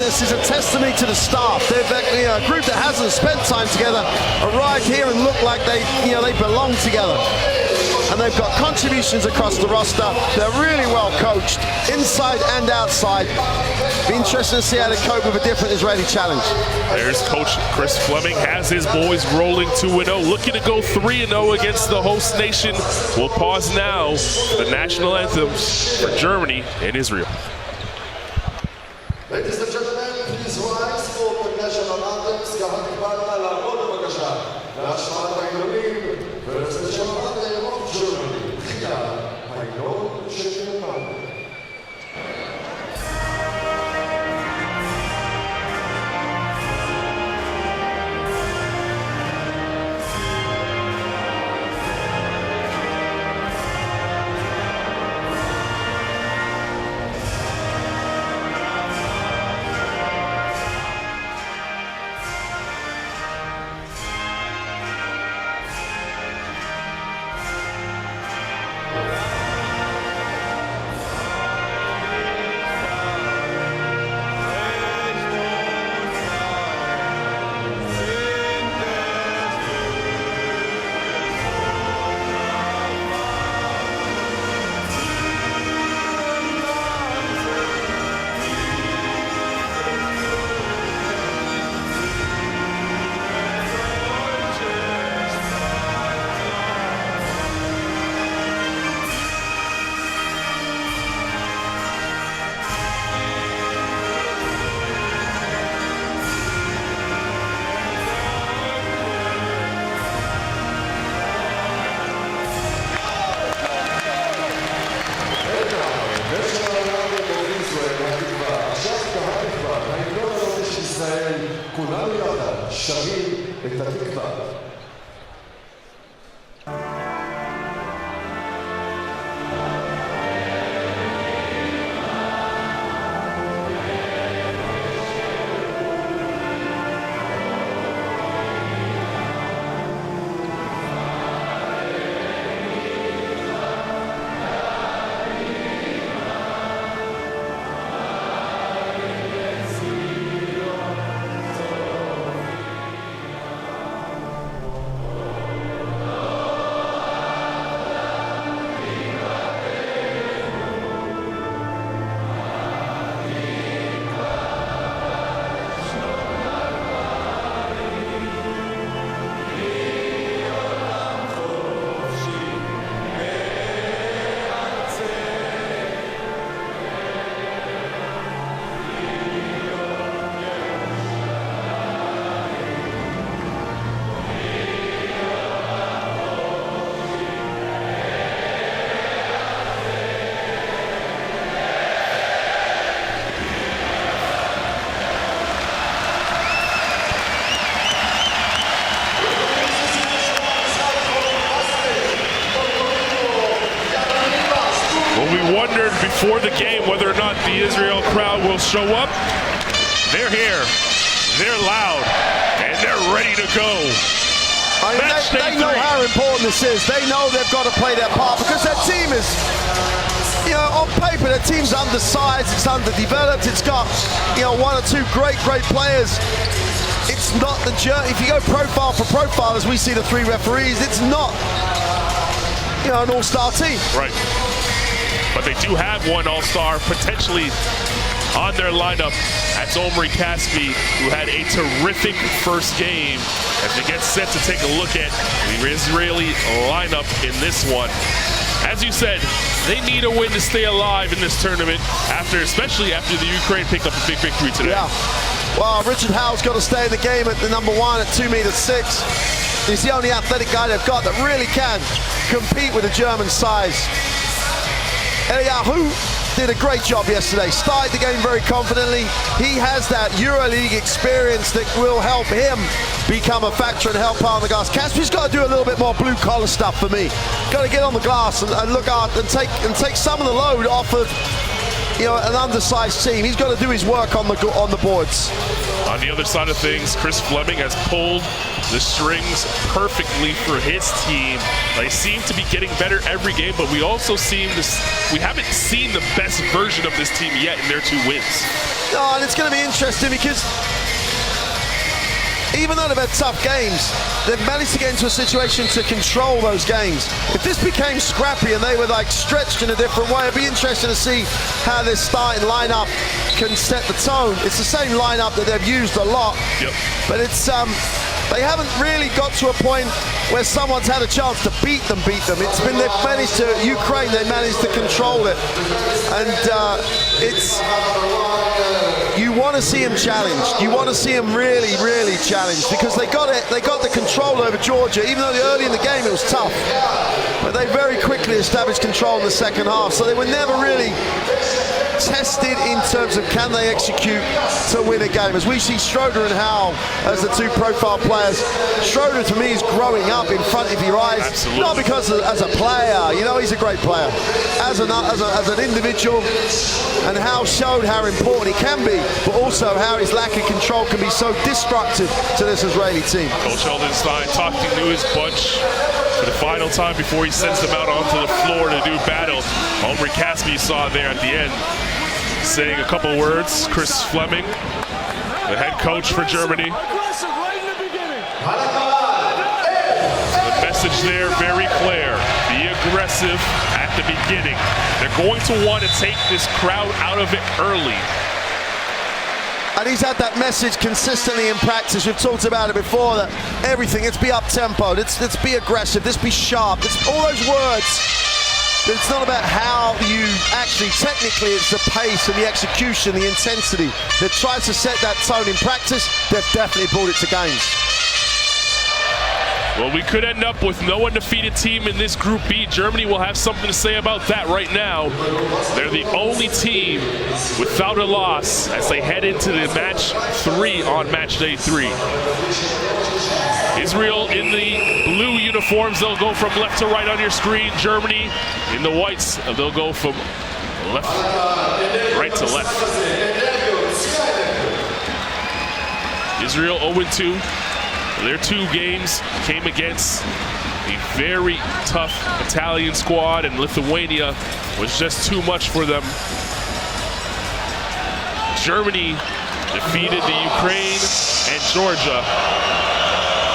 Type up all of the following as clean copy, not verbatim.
togetherness is a testimony to the staff. They're a group that hasn't spent time together, arrived here and look like they belong together. And they've got contributions across the roster. They're really well coached, inside and outside. Be interesting to see how they cope with a different Israeli challenge. There's Coach Chris Fleming, has his boys rolling 2-0, looking to go 3-0 against the host nation. We'll pause now. The national anthems for Germany and Israel. Ladies and gentlemen, please rise for the national anthems. כולנו יחד שרים את התקווה. We wondered before the game whether or not the Israel crowd will show up. They're here, they're loud, and they're ready to go. I mean, they know how important this is. They know they've got to play their part because their team is, you know, on paper, their team's undersized, it's underdeveloped, it's got, you know, one or two great players. It's not the journey. If you go profile for profile, as we see the three referees, it's not, you know, an all-star team. Right. But they do have one all-star potentially on their lineup. That's Omri Caspi, who had a terrific first game as they get set to take a look at the Israeli lineup in this one. As you said, they need a win to stay alive in this tournament, especially after the Ukraine picked up a big victory today. Yeah. Well, Richard Howe's got to stay in the game at the number one at 2'6". He's the only athletic guy they've got that really can compete with a German size. Eliyahu did a great job yesterday. Started the game very confidently. He has that EuroLeague experience that will help him become a factor and help pound the glass. Caspi's got to do a little bit more blue-collar stuff for me. Got to get on the glass and look out and take some of the load off of an undersized team. He's got to do his work on the boards. On the other side of things, Chris Fleming has pulled the strings perfectly for his team. They seem to be getting better every game, but we also we haven't seen the best version of this team yet in their 2 wins. No, and it's going to be interesting because even though they've had tough games, they've managed to get into a situation to control those games. If this became scrappy and they were like stretched in a different way, it'd be interesting to see how this starting lineup can set the tone. It's the same lineup that they've used a lot, but it's they haven't really got to a point where someone's had a chance to beat them. It's been they've managed to Ukraine. They managed to control it, and you want to see him challenged. You want to see him really, really challenged because they got it. They got the control over Georgia, even though early in the game it was tough. But they very quickly established control in the second half. So they were never really tested in terms of can they execute to win a game. As we see Schroeder and Howell as the 2 profile players. Schroeder to me is growing up in front of your eyes. Absolutely. Not because as a player, he's a great player. As an individual, and Howell showed how important he can be, but also how his lack of control can be so destructive to this Israeli team. Coach Eldenstein talking to his bunch for the final time before he sends them out onto the floor to do battle. Omri Caspi saw there at the end saying a couple words. Chris Fleming, the head coach for Germany. The message there very clear. Be aggressive at the beginning. They're going to want to take this crowd out of it early. And he's had that message consistently in practice. We've talked about it before, that everything, let's be up-tempo, let's be aggressive, let's be sharp. It's all those words. But it's not about how you actually, technically, it's the pace and the execution, the intensity that tries to set that tone in practice. They've definitely brought it to games. Well, we could end up with no undefeated team in this Group B. Germany will have something to say about that right now. They're the only team without a loss as they head into the match 3 on match day 3. Israel in the blue uniforms, they'll go from left to right on your screen. Germany in the whites, they'll go from right to left. Israel 0-2. Their 2 games came against a very tough Italian squad, and Lithuania was just too much for them. Germany defeated the Ukraine and Georgia.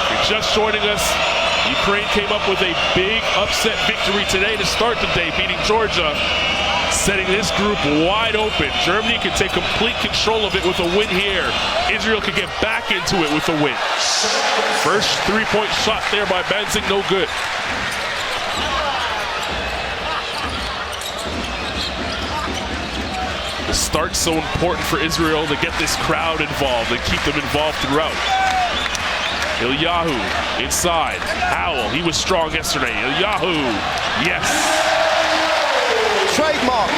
If you're just joining us, Ukraine came up with a big upset victory today to start the day, beating Georgia, setting this group wide open. Germany can take complete control of it with a win here. Israel can get back into it with a win. First 3-point shot there by Benzing, no good. The start's so important for Israel to get this crowd involved and keep them involved throughout. Ilyahu inside. Howell, he was strong yesterday. Ilyahu, yes. Trademark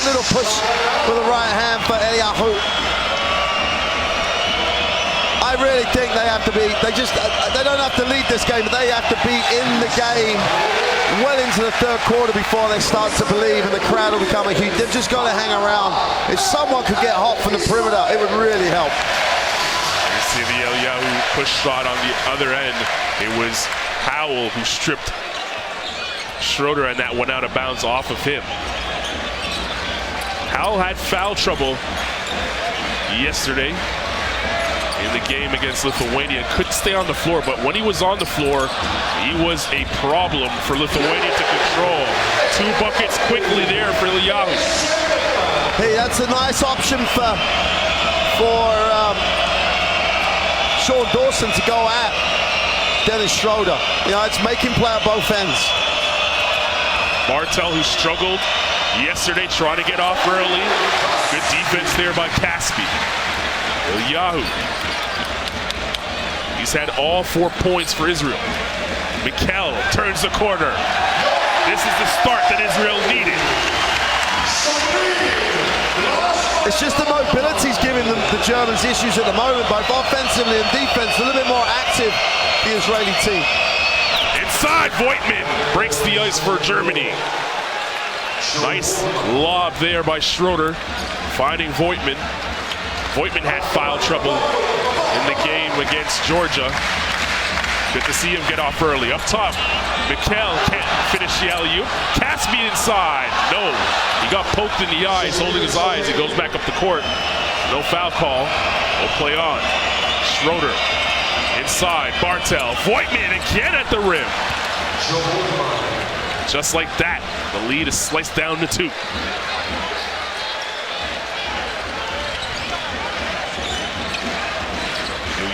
little push with the right hand for Eliyahu. I really think they have to be, they don't have to lead this game, but they have to be in the game well into the 3rd quarter before they start to believe, and the crowd will become a huge. They've just got to hang around. If someone could get hot from the perimeter, it would really help. You see the Eliyahu push shot on the other end. It was Howell who stripped Schroeder, and that went out of bounds off of him. Howell had foul trouble yesterday in the game against Lithuania. Couldn't stay on the floor, but when he was on the floor, he was a problem for Lithuania to control. 2 buckets quickly there for Eliyahu. Hey, that's a nice option for Sean Dawson to go at Dennis Schroeder. It's make him play at both ends. Martel, who struggled yesterday, trying to get off early. Good defense there by Caspi. Eliyahu. He's had all 4 points for Israel. Mikel turns the corner. This is the start that Israel needed. It's just the mobility's giving them, the Germans, issues at the moment, both offensively and defense. A little bit more active, the Israeli team. Inside, Voigtman breaks the ice for Germany. Nice lob there by Schroeder, finding Voigtman. Voigtman had foul trouble in the game against Georgia. Good to see him get off early. Up top, Mikal can't finish the alley-oop. Caspi inside. No, he got poked in the eyes, holding his eyes. He goes back up the court. No foul call. We'll play on. Schroeder inside. Bartel. Voigtman again at the rim. Just like that, the lead is sliced down to 2.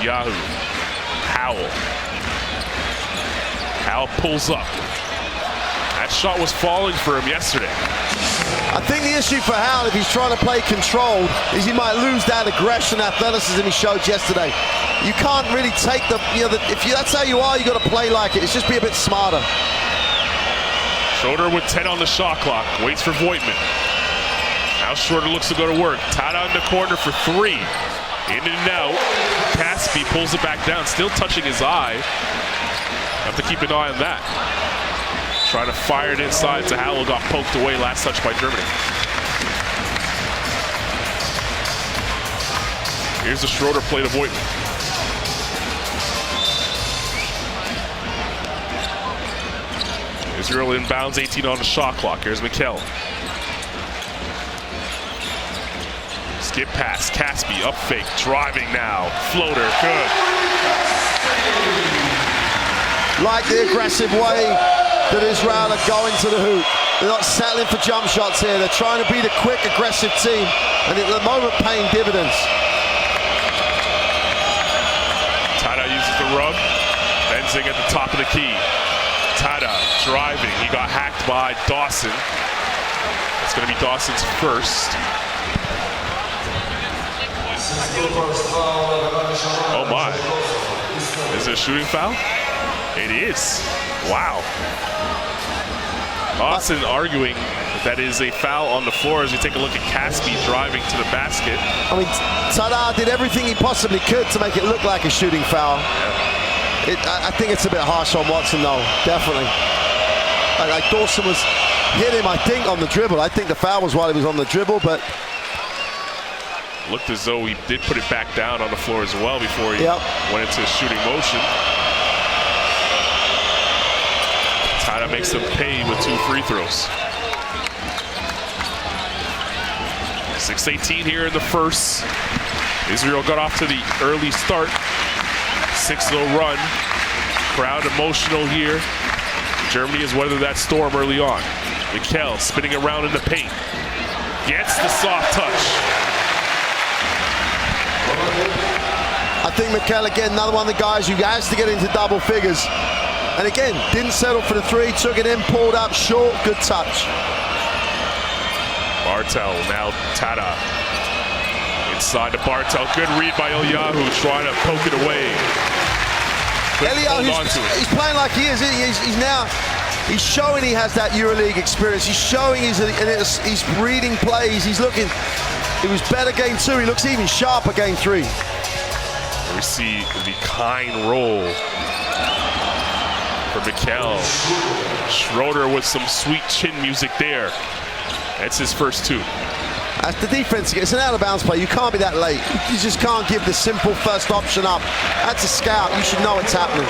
Yahoo. Howell. Howell pulls up. That shot was falling for him yesterday. I think the issue for Howell, if he's trying to play controlled, is he might lose that aggression, athleticism he showed yesterday. You can't really take the, if that's how you are, you got to play like it. It's just be a bit smarter. Schroeder with 10 on the shot clock. Waits for Voigtman. Now Schroeder looks to go to work. Tada in the corner for 3. In and out. Caspi pulls it back down, still touching his eye. Have to keep an eye on that. Trying to fire it inside to Howell, got poked away, last touch by Germany. Here's the Schroeder play to Voigtman. Israel inbounds, 18 on the shot clock. Here's Mikal. Skip pass, Caspi, up fake, driving now. Floater, good. Like the aggressive way that Israel are going to the hoop. They're not settling for jump shots here. They're trying to be the quick, aggressive team, and at the moment paying dividends. Tada uses the rub. Benzing at the top of the key. Tada driving. He got hacked by Dawson. It's going to be Dawson's first. Oh my. Is it a shooting foul? It is. Wow. Dawson arguing that is a foul on the floor as we take a look at Caspi driving to the basket. I mean, Tada did everything he possibly could to make it look like a shooting foul. I think it's a bit harsh on Watson though, definitely. Like Dawson was hit him, I think, on the dribble. I think the foul was while he was on the dribble, but looked as though he did put it back down on the floor as well before he went into shooting motion. Tada makes him pay with 2 free throws. 6:18 here in the first. Israel got off to the early start. 6-0 run. Crowd emotional here. Germany has weathered that storm early on. Mikal spinning around in the paint. Gets the soft touch. I think Mikal, again, another one of the guys who has to get into double figures. And again, didn't settle for the 3, took it in, pulled up short, good touch. Bartel, now Tada. Inside to Bartel, good read by Eliyahu, trying to poke it away. Eliyahu, he's playing like he is. He's showing he has that EuroLeague experience. He's showing he's reading plays. He's looking, he was better game 2. He looks even sharper game 3. We see the kind roll for Mikal. Schroeder with some sweet chin music there. That's his first 2. That's the defense. It's an out-of-bounds play. You can't be that late. You just can't give the simple first option up. That's a scout. You should know what's happening.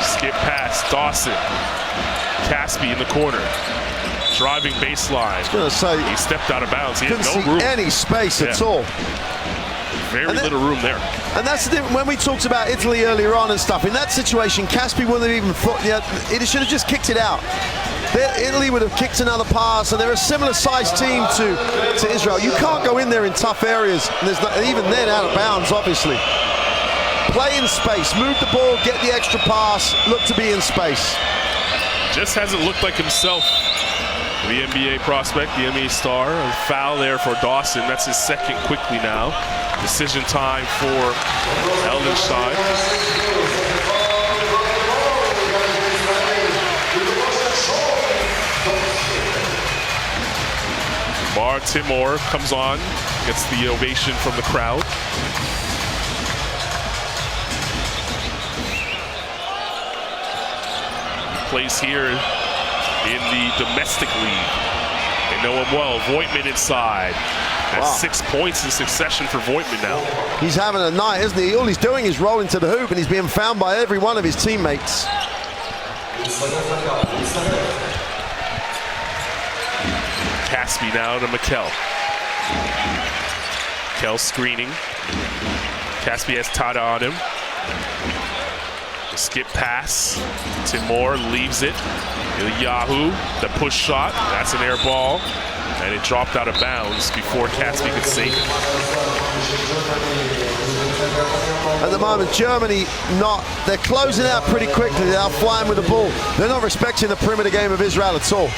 Skip pass, Dawson. Caspi in the corner. Driving baseline. I was going to say, he stepped out of bounds. He had no couldn't see room. any space at all. Very little room there. And that's the difference. When we talked about Italy earlier on and stuff, in that situation, Caspi wouldn't have even thought, it should have just kicked it out. Italy would have kicked another pass, and they're a similar sized team to Israel. You can't go in there in tough areas, and there's not, even then out of bounds, obviously. Play in space, move the ball, get the extra pass, look to be in space. Just hasn't looked like himself. The NBA prospect, the NBA star. A foul there for Dawson. That's his second quickly now. Decision time for Eldenstein. Bar Timor comes on, gets the ovation from the crowd. Plays here in the domestic league. They know him well. Voigtman inside. That's 6 points in succession for Voigtman now. He's having a night, isn't he? All he's doing is rolling to the hoop, and he's being found by every one of his teammates. Caspi now to Mikel. Mikel screening. Caspi has Tada on him. The skip pass. Timur leaves it. Yahoo, the push shot. That's an air ball. And it dropped out of bounds before Caspi could save it. At the moment, Germany they're closing out pretty quickly. They're flying with the ball. They're not respecting the perimeter game of Israel at all.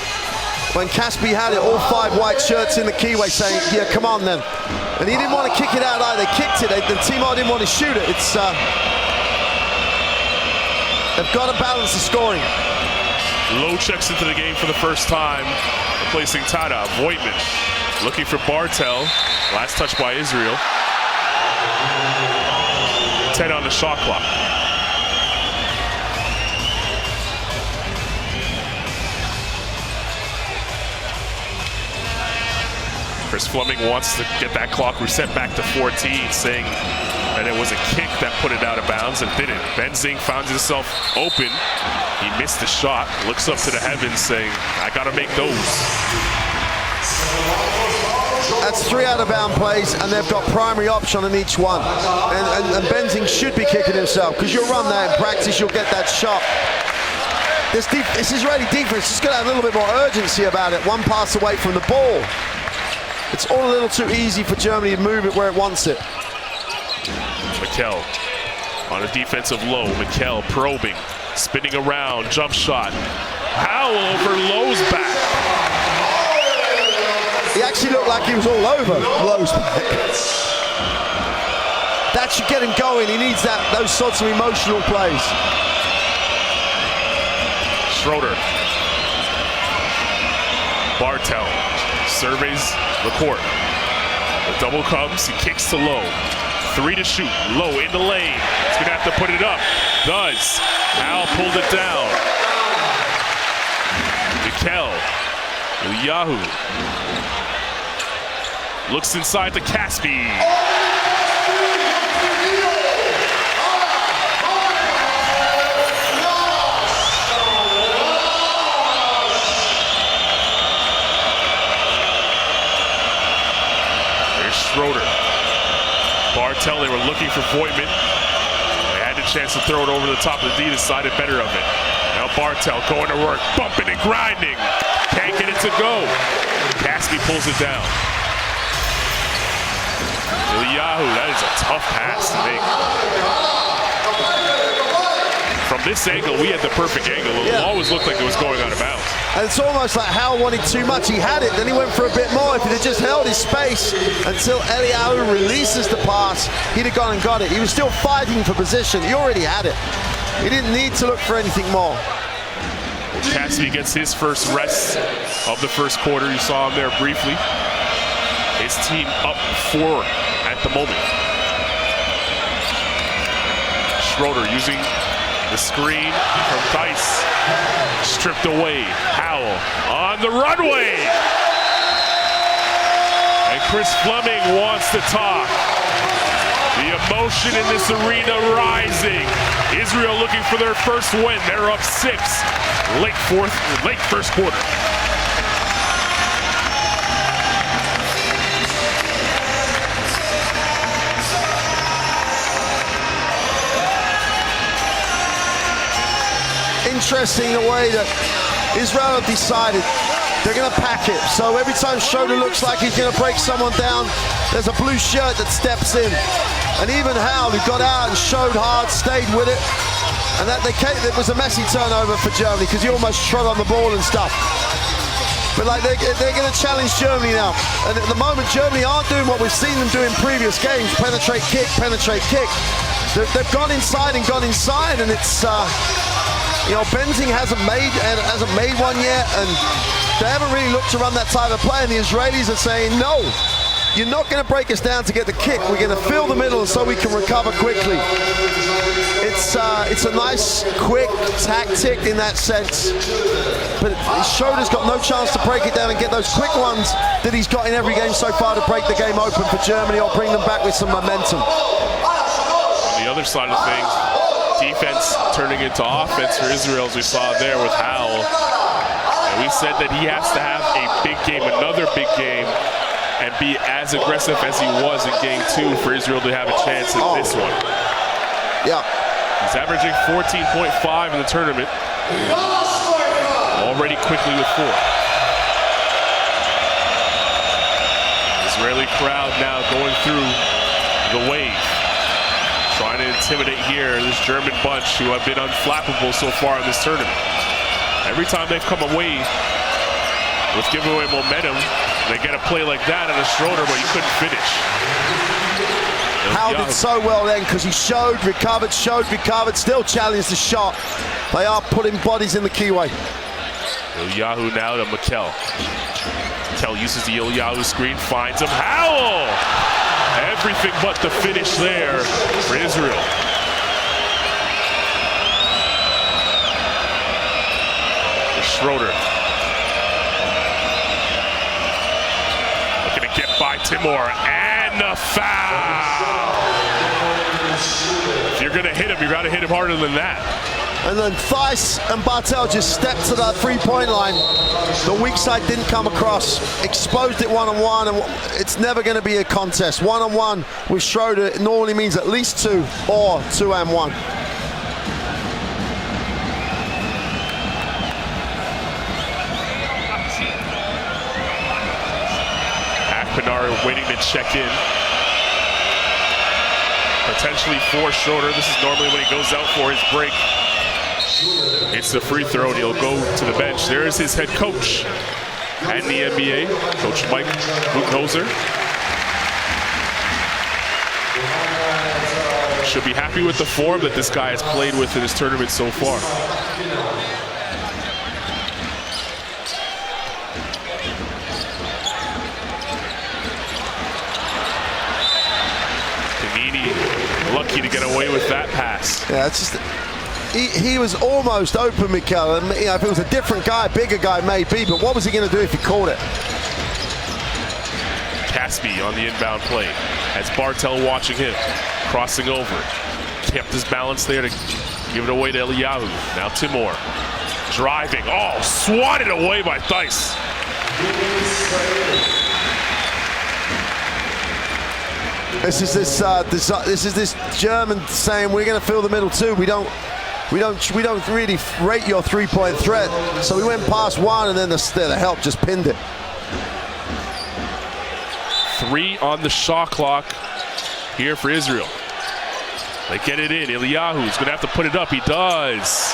When Caspi had it, all 5 white shirts in the keyway saying, yeah, come on then. And he didn't want to kick it out either. They kicked it. The team didn't want to shoot it. It's they've got to balance the scoring. Low checks into the game for the first time, replacing Tada. Voigtman looking for Bartel. Last touch by Israel. 10 on the shot clock. Chris Fleming wants to get that clock reset back to 14, saying that it was a kick that put it out of bounds and didn't. Benzing found himself open. He missed the shot, looks up to the heavens saying, I gotta make those. That's 3 out-of-bound plays, and they've got primary option on each one. And Benzing should be kicking himself, because you'll run that in practice, you'll get that shot. This Israeli defense is going to have a little bit more urgency about it. One pass away from the ball. It's all a little too easy for Germany to move it where it wants it. Mikel on a defensive low. Mikel probing, spinning around, jump shot. Howell over Lowe's back. He actually looked like he was all over Lowe's back. That should get him going. He needs those sorts of emotional plays. Schroeder. Bartel surveys the court. The double comes, he kicks to Lowe. 3 to shoot, Lowe in the lane. He's gonna have to put it up. Does. Al pulled it down. Mikel. Yahoo. Looks inside to Caspi. Schroeder. Bartel, they were looking for Voigtman. They had the chance to throw it over the top of the D, decided better of it. Now Bartel going to work, bumping and grinding. Can't get it to go. Caspi pulls it down. Yahoo, that is a tough pass to make. From this angle, we had the perfect angle. It always looked like it was going out of bounds. And it's almost like Howell wanted too much. He had it, then he went for a bit more. If he'd have just held his space until Eliyahu releases the pass, he'd have gone and got it. He was still fighting for position. He already had it. He didn't need to look for anything more. Caspi gets his first rest of the first quarter. You saw him there briefly. His team up 4 at the moment. Schroeder using the screen from Dice. Stripped away. Howell on the runway. And Chris Fleming wants to talk. The emotion in this arena rising. Israel looking for their first win. They're up 6. Late first quarter. Interesting the way that Israel have decided they're going to pack it. So every time Schroeder looks like he's going to break someone down, there's a blue shirt that steps in. And even Howell, who got out and showed hard, stayed with it. And it was a messy turnover for Germany because he almost trod on the ball and stuff. But like they're going to challenge Germany now. And at the moment, Germany aren't doing what we've seen them do in previous games: penetrate, kick, penetrate, kick. They've gone inside, and it's. Benzing hasn't made one yet, and they haven't really looked to run that type of play, and the Israelis are saying no. you're not going to break us down to get the kick. We're going to fill the middle so we can recover quickly. It's a nice, quick tactic in that sense. But Schroeder's got no chance to break it down and get those quick ones that he's got in every game so far to break the game open for Germany or bring them back with some momentum. On the other side of things, defense turning into offense for Israel, as we saw there with Howell. And we said that he has to have a big game, another big game, and be as aggressive as he was in game 2 for Israel to have a chance at this one. Yeah. He's averaging 14.5 in the tournament. Already quickly with 4. Israeli crowd now going through the wave. Trying to intimidate here this German bunch who have been unflappable so far in this tournament. Every time they've come away with giving away momentum, they get a play like that at a Schroeder, but you couldn't finish. Howell did so well then because he showed, recovered, still challenged the shot. They are putting bodies in the keyway. Eliyahu now to Mikel. Mikel uses the Eliyahu screen, finds him. Howell! Everything but the finish there for Israel. Schroeder. Looking to get by Timur, and the foul! If you're going to hit him, you got to hit him harder than that. And then Theis and Bartel just stepped to that three-point line. The weak side didn't come across, exposed it one-on-one, and it's never going to be a contest. One-on-one with Schroeder, it normally means at least 2 or 2-and-1. Akpenar waiting to check in. Potentially for Schroeder. This is normally when he goes out for his break. It's the free throw, and he'll go to the bench. There's his head coach and the NBA, Coach Mike Budenholzer. Should be happy with the form that this guy has played with in his tournament so far. Panini lucky to get away with that pass. Yeah, it's just... He was almost open, Mikel, and if it was a different guy, bigger guy maybe, but what was he going to do if he caught it? Caspi on the inbound play. As Bartel watching him, crossing over. Kept his balance there to give it away to Eliyahu. Now Timur driving. Oh, swatted away by Theis. This is this German saying we're going to fill the middle too. We don't really rate your three-point threat. So we went past one, and then the help just pinned it. 3 on the shot clock here for Israel. They get it in. Eliyahu's going to have to put it up. He does.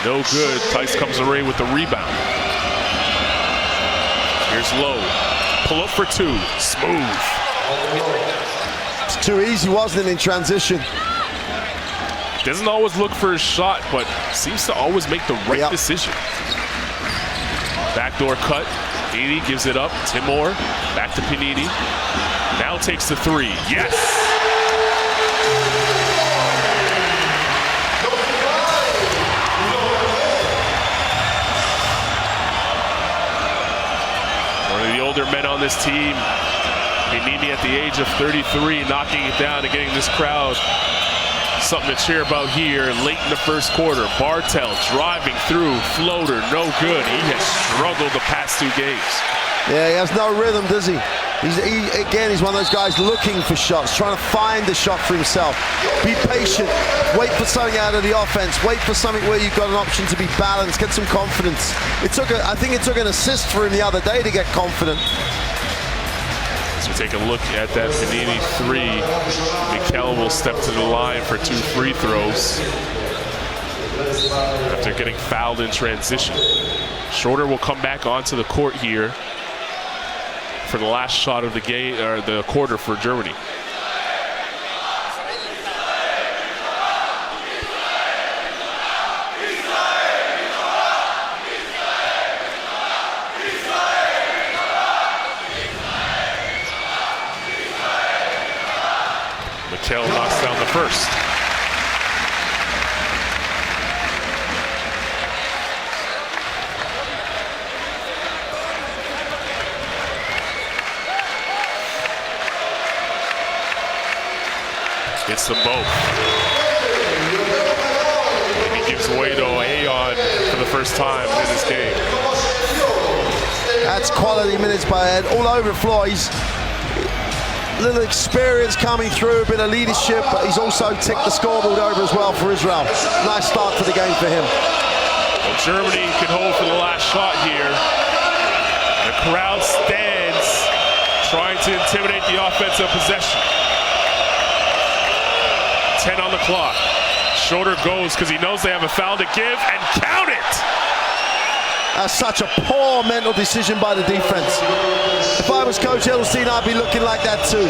No good. Theis comes away with the rebound. Here's Lowe. Pull up for 2. Smooth. It's too easy, wasn't it, in transition? Doesn't always look for his shot, but seems to always make the right decision. Backdoor cut. Panini gives it up. Timur back to Panini. Now takes the 3. Yes! One of the older men on this team. Panini at the age of 33, knocking it down and getting this crowd something to cheer about here late in the first quarter. Bartel driving through, floater, no good. He has struggled the past 2 games. Yeah, he has no rhythm, does he? He's one of those guys looking for shots, trying to find the shot for himself. Be patient, wait for something out of the offense, wait for something where you've got an option to be balanced, get some confidence. I think it took an assist for him the other day to get confident. As we take a look at that Panini 3, Mikel will step to the line for 2 free throws after getting fouled in transition. Schroeder will come back onto the court here for the last shot of the game, or the quarter for Germany. Mikhail knocks down the first. Gets them both. And he gives away to Aeon for the first time in this game. That's quality minutes by Ed. All over the floor. He's a little experience coming through, a bit of leadership, but he's also ticked the scoreboard over as well for Israel. Nice start to the game for him. Well, Germany can hold for the last shot here. The crowd stands, trying to intimidate the offensive possession. 10 on the clock. Schroeder goes because he knows they have a foul to give, and count it! That's such a poor mental decision by the defense. If I was Coach Edelstein, I'd be looking like that too.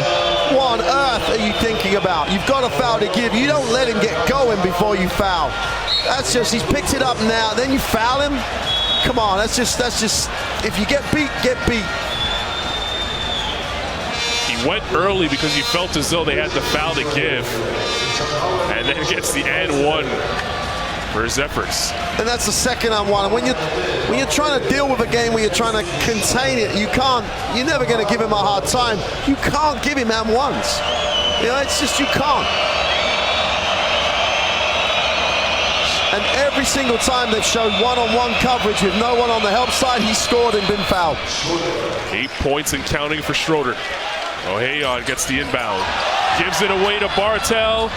What on earth are you thinking about? You've got a foul to give. You don't let him get going before you foul. That's just, he's picked it up now, then you foul him? Come on, that's just, if you get beat, get beat. He went early because he felt as though they had the foul to give, and then gets the and one for his efforts. And that's the second and one. When you're trying to deal with a game where you're trying to contain it, you're never going to give him a hard time. You can't give him and ones. You know, it's just, you can't. And every single time they've shown one-on-one coverage with no one on the help side, he's scored and been fouled. 8 points and counting for Schroeder. Aeon gets the inbound. Gives it away to Bartel.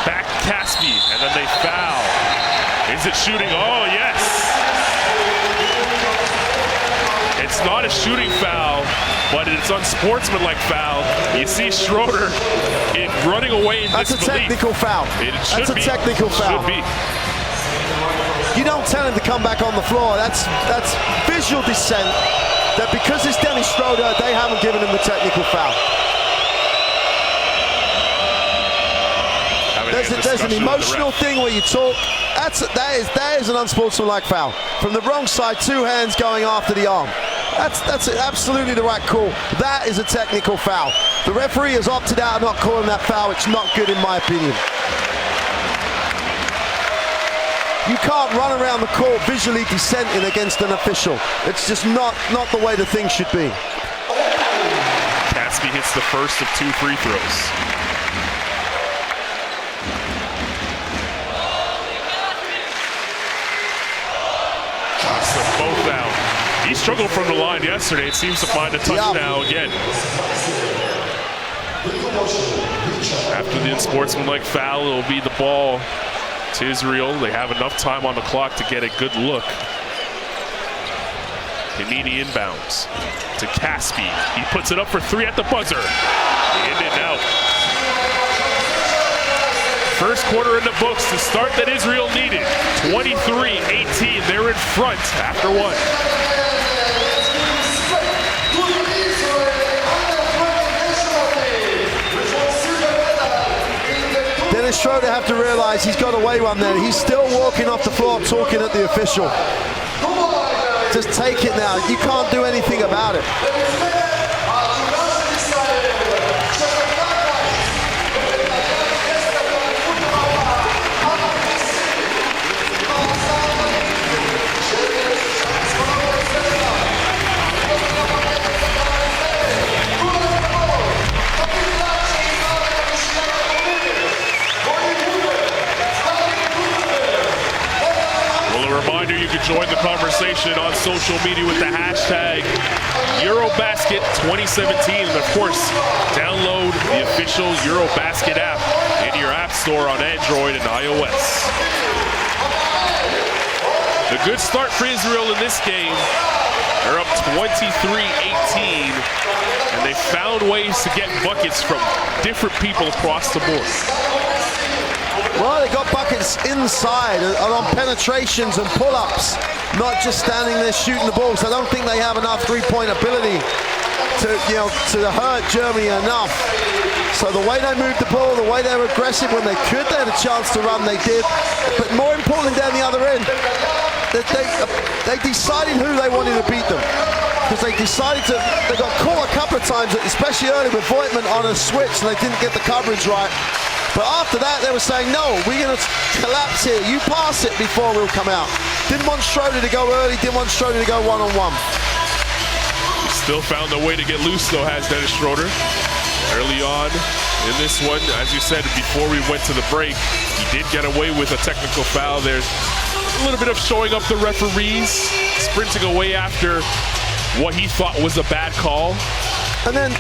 Back to Caspi, and then they foul. Is it shooting? Oh, yes. It's not a shooting foul, but it's unsportsmanlike foul. You see Schroeder running away in disbelief. That's a technical foul. That's a technical foul. Should be. You don't tell him to come back on the floor. That's visual dissent. That because it's Dennis Schroeder, they haven't given him the technical foul. There's an emotional thing where you talk. That is an unsportsmanlike foul. From the wrong side, two hands going after the arm. That's absolutely the right call. That is a technical foul. The referee has opted out of not calling that foul. It's not good in my opinion. You can't run around the court visually dissenting against an official. It's just not the way the thing should be. Caspi hits the first of 2 free throws. Knocks them both out. He struggled from the line yesterday. It seems to find a touchdown again. After the unsportsmanlike foul, it'll be the ball to Israel. They have enough time on the clock to get a good look. Kanini inbounds to Caspi. He puts it up for 3 at the buzzer. In and out. First quarter in the books, the start that Israel needed. 23-18. They're in front after 1. Dennis Schroeder have to realize he's got away one there. He's still walking off the floor talking at the official. Just take it now. You can't do anything about it. Reminder, you can join the conversation on social media with the hashtag EuroBasket 2017. And of course, download the official EuroBasket app in your app store on Android and iOS. The good start for Israel in this game. They're up 23-18, and they found ways to get buckets from different people across the board. Well, they got buckets inside and on penetrations and pull-ups, not just standing there shooting the ball. So I don't think they have enough three-point ability to hurt Germany enough. So the way they moved the ball, the way they were aggressive when they had a chance to run, they did. But more importantly, down the other end, they decided who they wanted to beat them. because they got caught a couple of times, especially early with Voigtman on a switch, and they didn't get the coverage right. But after that, they were saying, no, we're going to collapse here. You pass it before we'll come out. Didn't want Schroeder to go early, didn't want Schroeder to go one-on-one. Still found a way to get loose, though, has Dennis Schroeder. Early on in this one, as you said, before we went to the break, he did get away with a technical foul. There's a little bit of showing up the referees, sprinting away after what he thought was a bad call. And then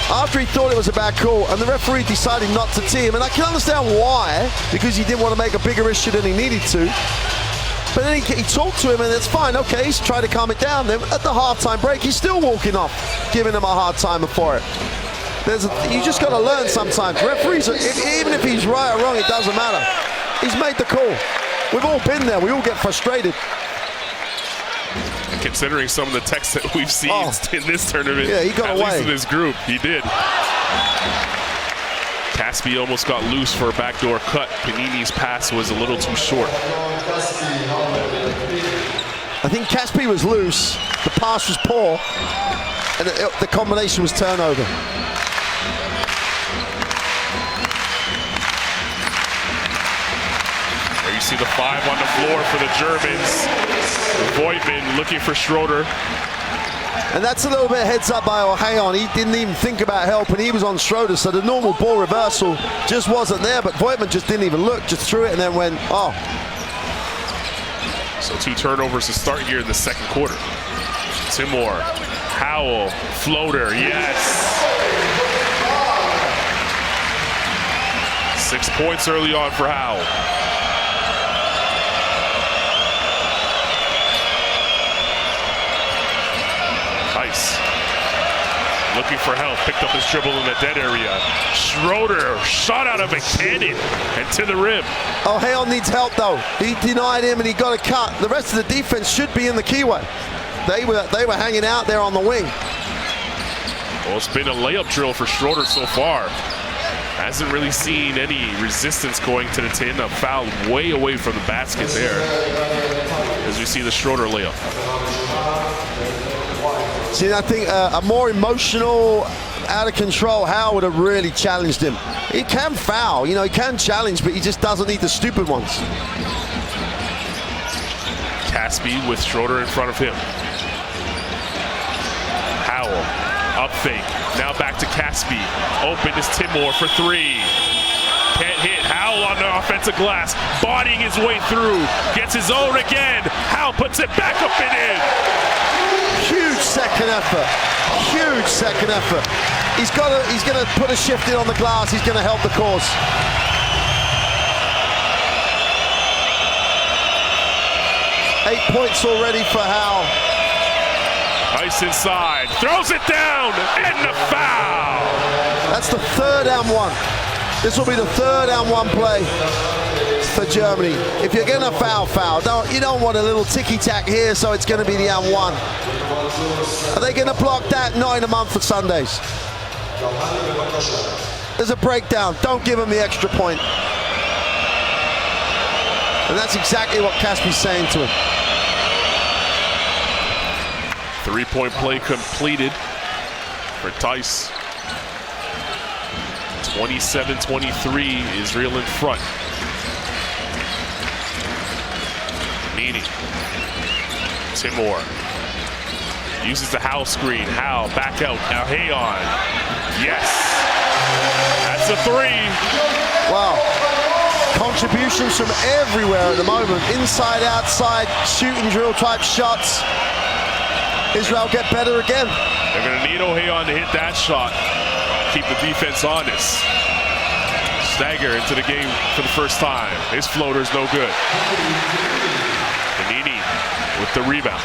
after he thought it was a bad call, and the referee decided not to tee him, and I can understand why, because he didn't want to make a bigger issue than he needed to. But then he talked to him, and it's fine, okay, he's trying to calm it down. Then at the halftime break, he's still walking off, giving him a hard time for it. You just got to learn sometimes. Referees, even if he's right or wrong, it doesn't matter. He's made the call. We've all been there. We all get frustrated. And considering some of the texts that we've seen in this tournament, yeah, he got away. At least in this group, he did. Caspi almost got loose for a backdoor cut. Panini's pass was a little too short. I think Caspi was loose, the pass was poor, and the combination was turnover. There you see the 5 on the floor for the Germans. Voigtman looking for Schroeder. And that's a little bit of heads up by O'Hayon. He didn't even think about help, and he was on Schroeder, so the normal ball reversal just wasn't there, but Voigtman just didn't even look, just threw it and then went, oh. So 2 turnovers to start here in the second quarter. Timor, Howell, floater, yes. 6 points early on for Howell. Nice. Looking for help, picked up his dribble in the dead area. Schroeder, shot out of a cannon and to the rim. O'Hayon needs help though. He denied him and he got a cut. The rest of the defense should be in the keyway. They were hanging out there on the wing. Well, it's been a layup drill for Schroeder so far. Hasn't really seen any resistance going to the tin. A foul way away from the basket there. As we see the Schroeder layup. See, I think a more emotional, out of control Howell would have really challenged him. He can foul, he can challenge, but he just doesn't need the stupid ones. Caspi with Schroeder in front of him. Howell, up fake, now back to Caspi. Open is Timor for 3. Can't hit. Howell on the offensive glass, bodying his way through. Gets his own again. Howell puts it back up and in. Huge second effort. Huge second effort. He's going to put a shift in on the glass. He's going to help the cause. Eight points already for Howell. Nice inside. Throws it down. And the foul. That's the third and 1. This will be the third and 1 play for Germany. If you're going to foul. You don't want a little ticky-tack here, so it's going to be the and 1. Are they going to block that? Not in a month for Sundays. There's a breakdown. Don't give them the extra point. And that's exactly what Caspi's saying to him. 3-point play completed for Tice. 27-23, Israel in front. Meany. Timor. Uses the Howell screen. Howell back out. Now Hayon. Yes. That's a 3. Wow. Contributions from everywhere at the moment. Inside, outside, shooting drill type shots. Israel get better again. They're going to need O'Hayon to hit that shot. Keep the defense honest. Stagger into the game for the first time. His floater's no good. Panini with the rebound.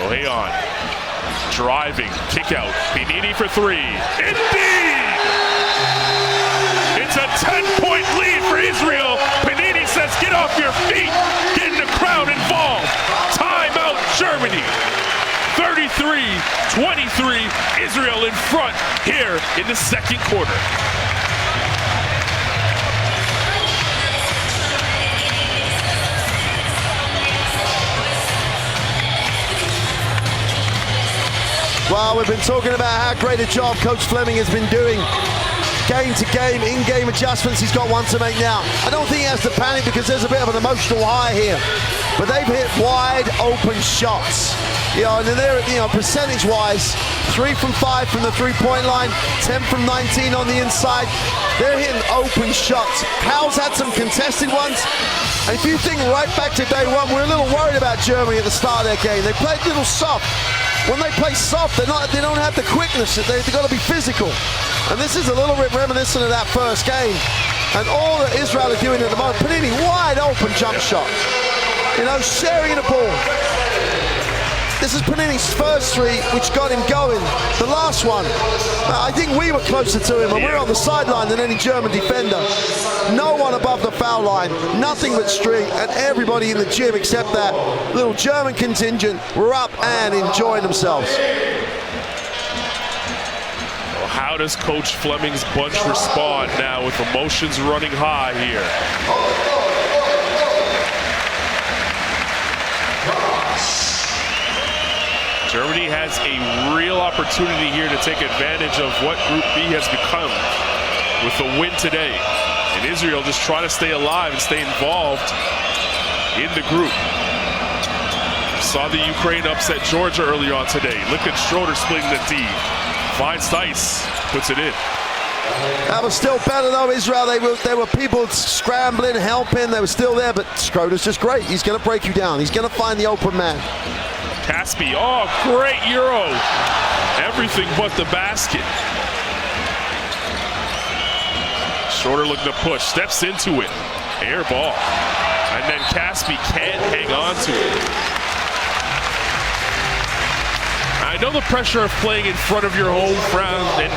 O'Hayon driving, kick out. Panini for 3. Indeed! It's a 10-point lead for Israel. Panini says, get off your feet. Getting the crowd involved. Timeout, Germany. 33-23, Israel in front here in the second quarter. Well, we've been talking about how great a job Coach Fleming has been doing. Game to game, in-game adjustments, he's got one to make now. I don't think he has to panic because there's a bit of an emotional high here. But they've hit wide open shots. And they're, percentage-wise, 3 from 5 from the three-point line, 10 from 19 on the inside. They're hitting open shots. Hal's had some contested ones. And if you think right back to day one, we're a little worried about Germany at the start of their game. They played a little soft. When they play soft, they don't have the quickness. They've got to be physical. And this is a little bit reminiscent of that first game. And all that Israel are doing at the moment, Panini, wide open jump shot. Sharing the ball. This is Panini's first three, which got him going. The last one, I think we were closer to him, and we're on the sideline than any German defender. No one above the foul line, nothing but string, and everybody in the gym except that little German contingent were up and enjoying themselves. Well, how does Coach Fleming's bunch respond now with emotions running high here? Germany has a real opportunity here to take advantage of what Group B has become with the win today. And Israel just trying to stay alive and stay involved in the group. Saw the Ukraine upset Georgia earlier on today. Look at Schroeder splitting the D. Finds Theis, puts it in. That was still better though, Israel. There were people scrambling, helping. They were still there, but Schroeder's just great. He's going to break you down. He's going to find the open man. Caspi, oh, great Euro. Everything but the basket. Schroeder looking to push, steps into it. Air ball. And then Caspi can't hang on to it. I know the pressure of playing in front of your home crowd, and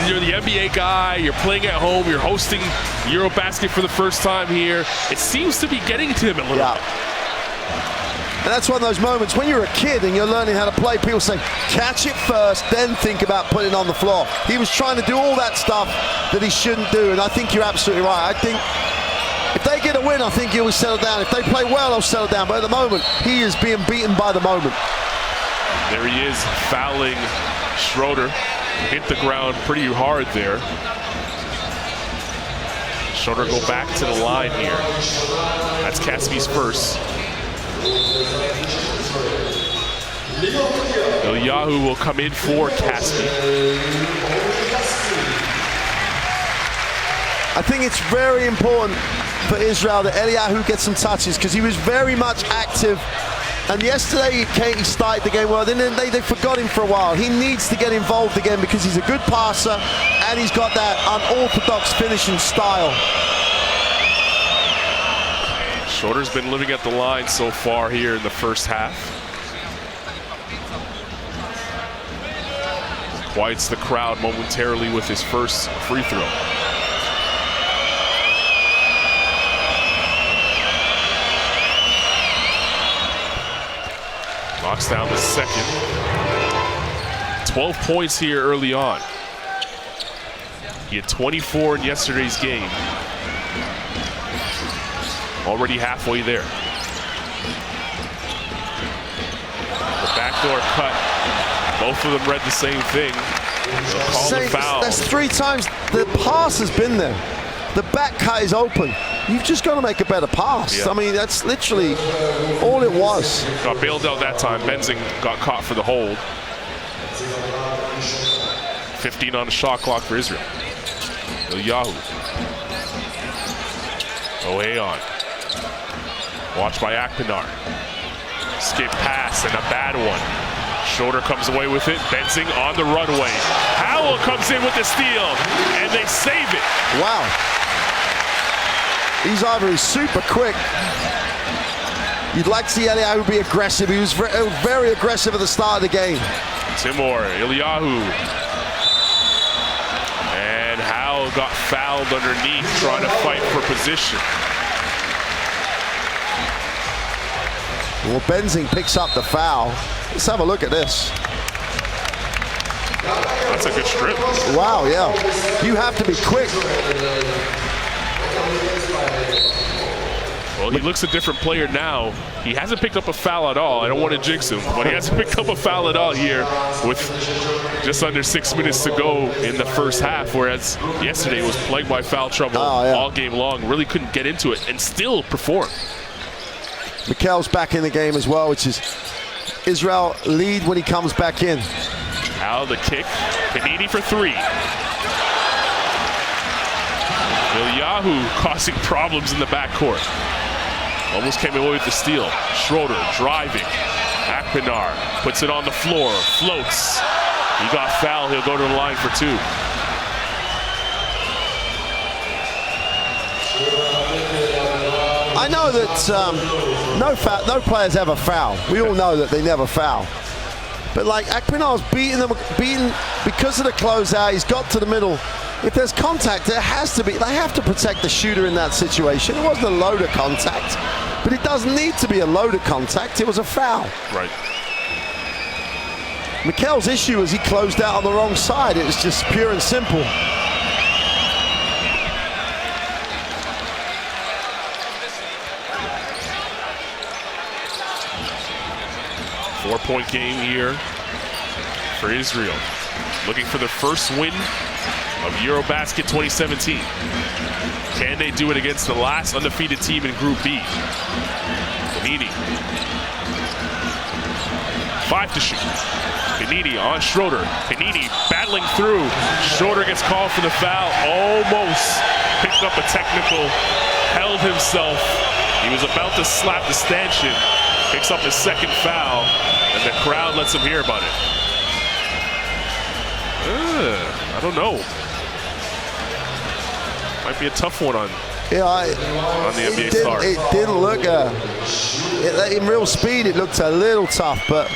you're the NBA guy, you're playing at home, you're hosting EuroBasket for the first time here. It seems to be getting to him a little bit. And that's one of those moments when you're a kid and you're learning how to play, people say, catch it first, then think about putting it on the floor. He was trying to do all that stuff that he shouldn't do, and I think you're absolutely right. I think if they get a win, I think he'll settle down. If they play well, he'll settle down. But at the moment, he is being beaten by the moment. There he is, fouling Schroeder. Hit the ground pretty hard there. Schroeder go back to the line here. That's Caspi's first. Eliyahu will come in for Caspi. I think it's very important for Israel that Eliyahu gets some touches because he was very much active. And yesterday he started the game well, then they forgot him for a while. He needs to get involved again because he's a good passer and he's got that unorthodox finishing style. Schroeder's been living at the line so far here in the first half. Quiets the crowd momentarily with his first free throw. Knocks down the second. 12 points here early on. He had 24 in yesterday's game. Already halfway there. The backdoor cut. Both of them read the same thing. They'll call the foul. That's 3 times the pass has been there. The back cut is open. You've just got to make a better pass. Yeah. I mean, that's literally all it was. Got bailed out that time. Benzing got caught for the hold. 15 on the shot clock for Israel. Eliyahu. Oheon. Watched by Akpinar. Skip pass and a bad one. Schroeder comes away with it. Benzing on the runway. Howell comes in with the steal, and they save it. Wow. He's either super quick. You'd like to see Eliyahu be aggressive. He was very aggressive at the start of the game. Timur, Eliyahu. And Howell got fouled underneath trying to fight for position. Well, Benzing picks up the foul. Let's have a look at this. That's a good strip. Wow, yeah. You have to be quick. Well, he looks a different player now. He hasn't picked up a foul at all. I don't want to jinx him, but he hasn't picked up a foul at all here with just under 6 minutes to go in the first half, whereas yesterday was plagued by foul trouble all game long. Really couldn't get into it and still perform. Mikel's back in the game as well, which is Israel lead when he comes back in. Al the kick. Panini for three. Ilyahu causing problems in the backcourt. Almost came away with the steal. Schroeder driving. Akpinar puts it on the floor. Floats. He got fouled. He'll go to the line for two. I know that no players ever foul. We all know that they never foul. But like Akpinar's beaten because of the closeout. He's got to the middle. If there's contact, there has to be. They have to protect the shooter in that situation. It wasn't a loaded contact, but it doesn't need to be a loaded contact. It was a foul. Right. Mikel's issue is he closed out on the wrong side. It was just pure and simple. Four-point game here for Israel. Looking for the first win of EuroBasket 2017. Can they do it against the last undefeated team in Group B? Panini. 5 to shoot. Panini on Schroeder. Panini battling through. Schroeder gets called for the foul. Almost picked up a technical. Held himself. He was about to slap the stanchion. Picks up his second foul. And the crowd lets him hear about it. I don't know. Might be a tough one on the NBA star. It didn't look, in real speed, it looked a little tough, but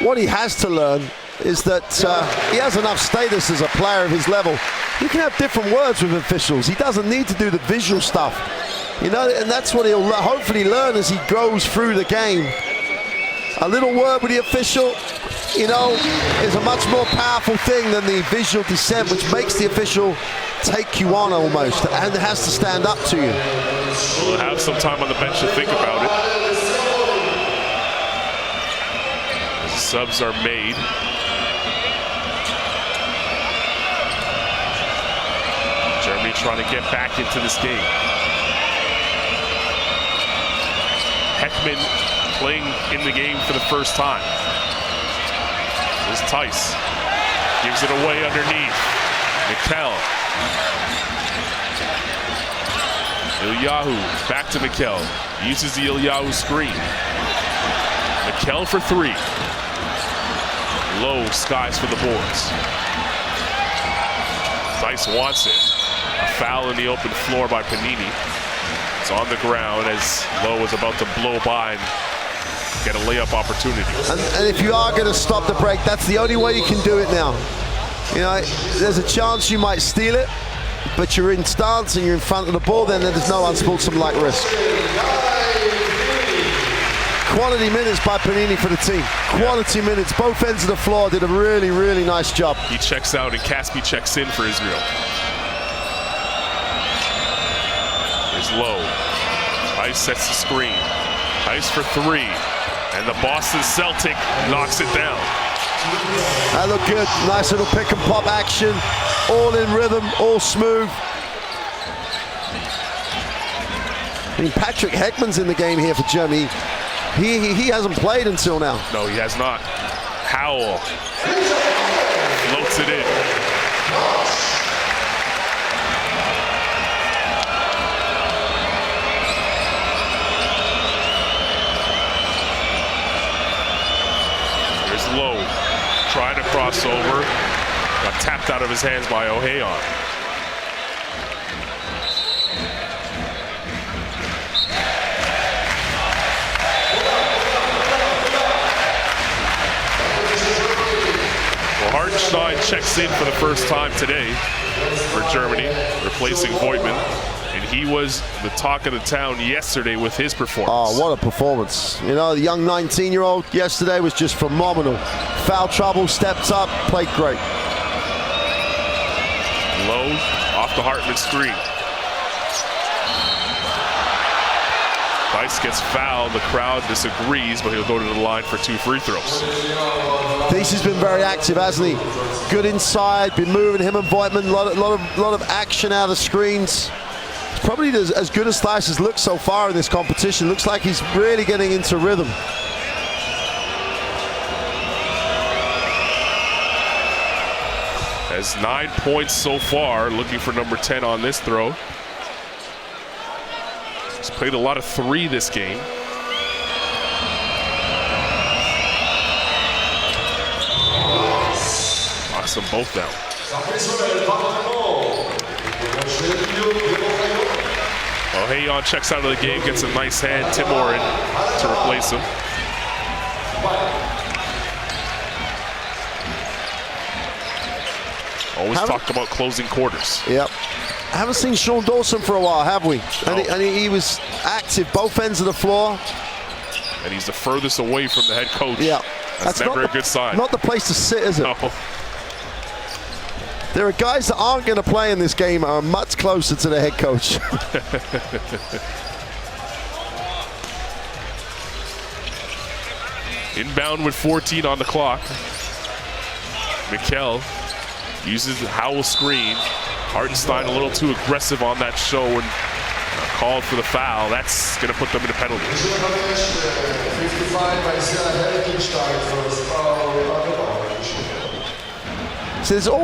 what he has to learn is that he has enough status as a player of his level. You can have different words with officials. He doesn't need to do the visual stuff. You know, and that's what he'll hopefully learn as he goes through the game. A little word with the official, you know, is a much more powerful thing than the visual dissent, which makes the official take you on almost and has to stand up to you. We'll have some time on the bench to think about it. As the subs are made. Germany trying to get back into this game. Heckman playing in the game for the first time. Here's Tice. Gives it away underneath. Mikel. Ilyahu back to Mikel. Uses the Ilyahu screen. Mikel for three. Low skies for the boards. Tice wants it. A foul in the open floor by Panini. It's on the ground as Lowe was about to blow by and get a layup opportunity. And if you are going to stop the break, that's the only way you can do it now. You know, there's a chance you might steal it, but you're in stance and you're in front of the ball, then there's no unsportsmanlike risk. Quality minutes by Panini for the team. Quality minutes. Both ends of the floor did a really, really nice job. He checks out and Caspi checks in for Israel. Low. Ice sets the screen. Ice for three. And the Boston Celtic knocks it down. That looked good. Nice little pick and pop action. All in rhythm, all smooth. I mean, Patrick Heckman's in the game here for Germany. He hasn't played until now. No, he has not. Howell floats it in. Low, trying to cross over, got tapped out of his hands by O'Hayon. Well, Hartenstein checks in for the first time today for Germany, replacing Voigtman. And he was the talk of the town yesterday with his performance. Oh, what a performance. You know, the young 19-year-old yesterday was just phenomenal. Foul trouble, stepped up, played great. Low off the Hartman screen. Weiss gets fouled. The crowd disagrees, but he'll go to the line for 2 free throws. Thies has been very active, hasn't he? Good inside, been moving him and Voigtman. Lot of action out of screens. It's probably as good as Thies has looked so far in this competition. Looks like he's really getting into rhythm. Has 9 points so far, looking for number 10 on this throw. He's played a lot of 3 this game. Knocks them both down. Well, checks out of the game, gets a nice hand. Timor in to replace him. Always talked about closing quarters. Yep. Haven't seen Sean Dawson for a while, have we? No. And he was active both ends of the floor. And he's the furthest away from the head coach. Yeah. That's never a good sign. Not the place to sit, is it? No. There are guys that aren't going to play in this game are much closer to the head coach. Inbound with 14 on the clock. Mikel uses the Howell screen. Hartenstein a little too aggressive on that show and called for the foul. That's going to put them in a penalty. So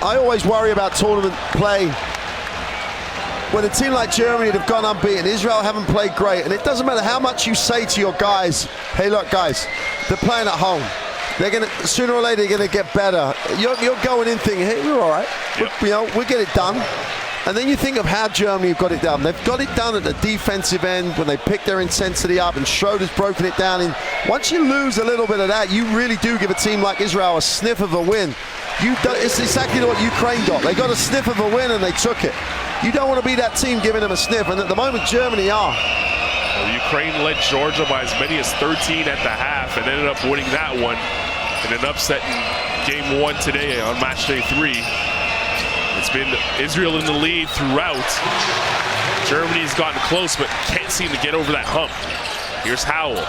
I always worry about tournament play when a team like Germany have gone unbeaten. Israel haven't played great, and it doesn't matter how much you say to your guys, hey look guys, they're playing at home. They're gonna, sooner or later, they're gonna get better. You're going in thinking, hey, we're all right. Yep. We'll get it done. And then you think of how Germany have got it done. They've got it done at the defensive end when they pick their intensity up, and Schroeder's broken it down. And once you lose a little bit of that, you really do give a team like Israel a sniff of a win. It's exactly what Ukraine got. They got a sniff of a win and they took it. You don't want to be that team giving them a sniff, and at the moment Germany are. Well, Ukraine led Georgia by as many as 13 at the half and ended up winning that one in an upset in game 1 today on match day 3. It's been Israel in the lead throughout. Germany's gotten close but can't seem to get over that hump. Here's Howell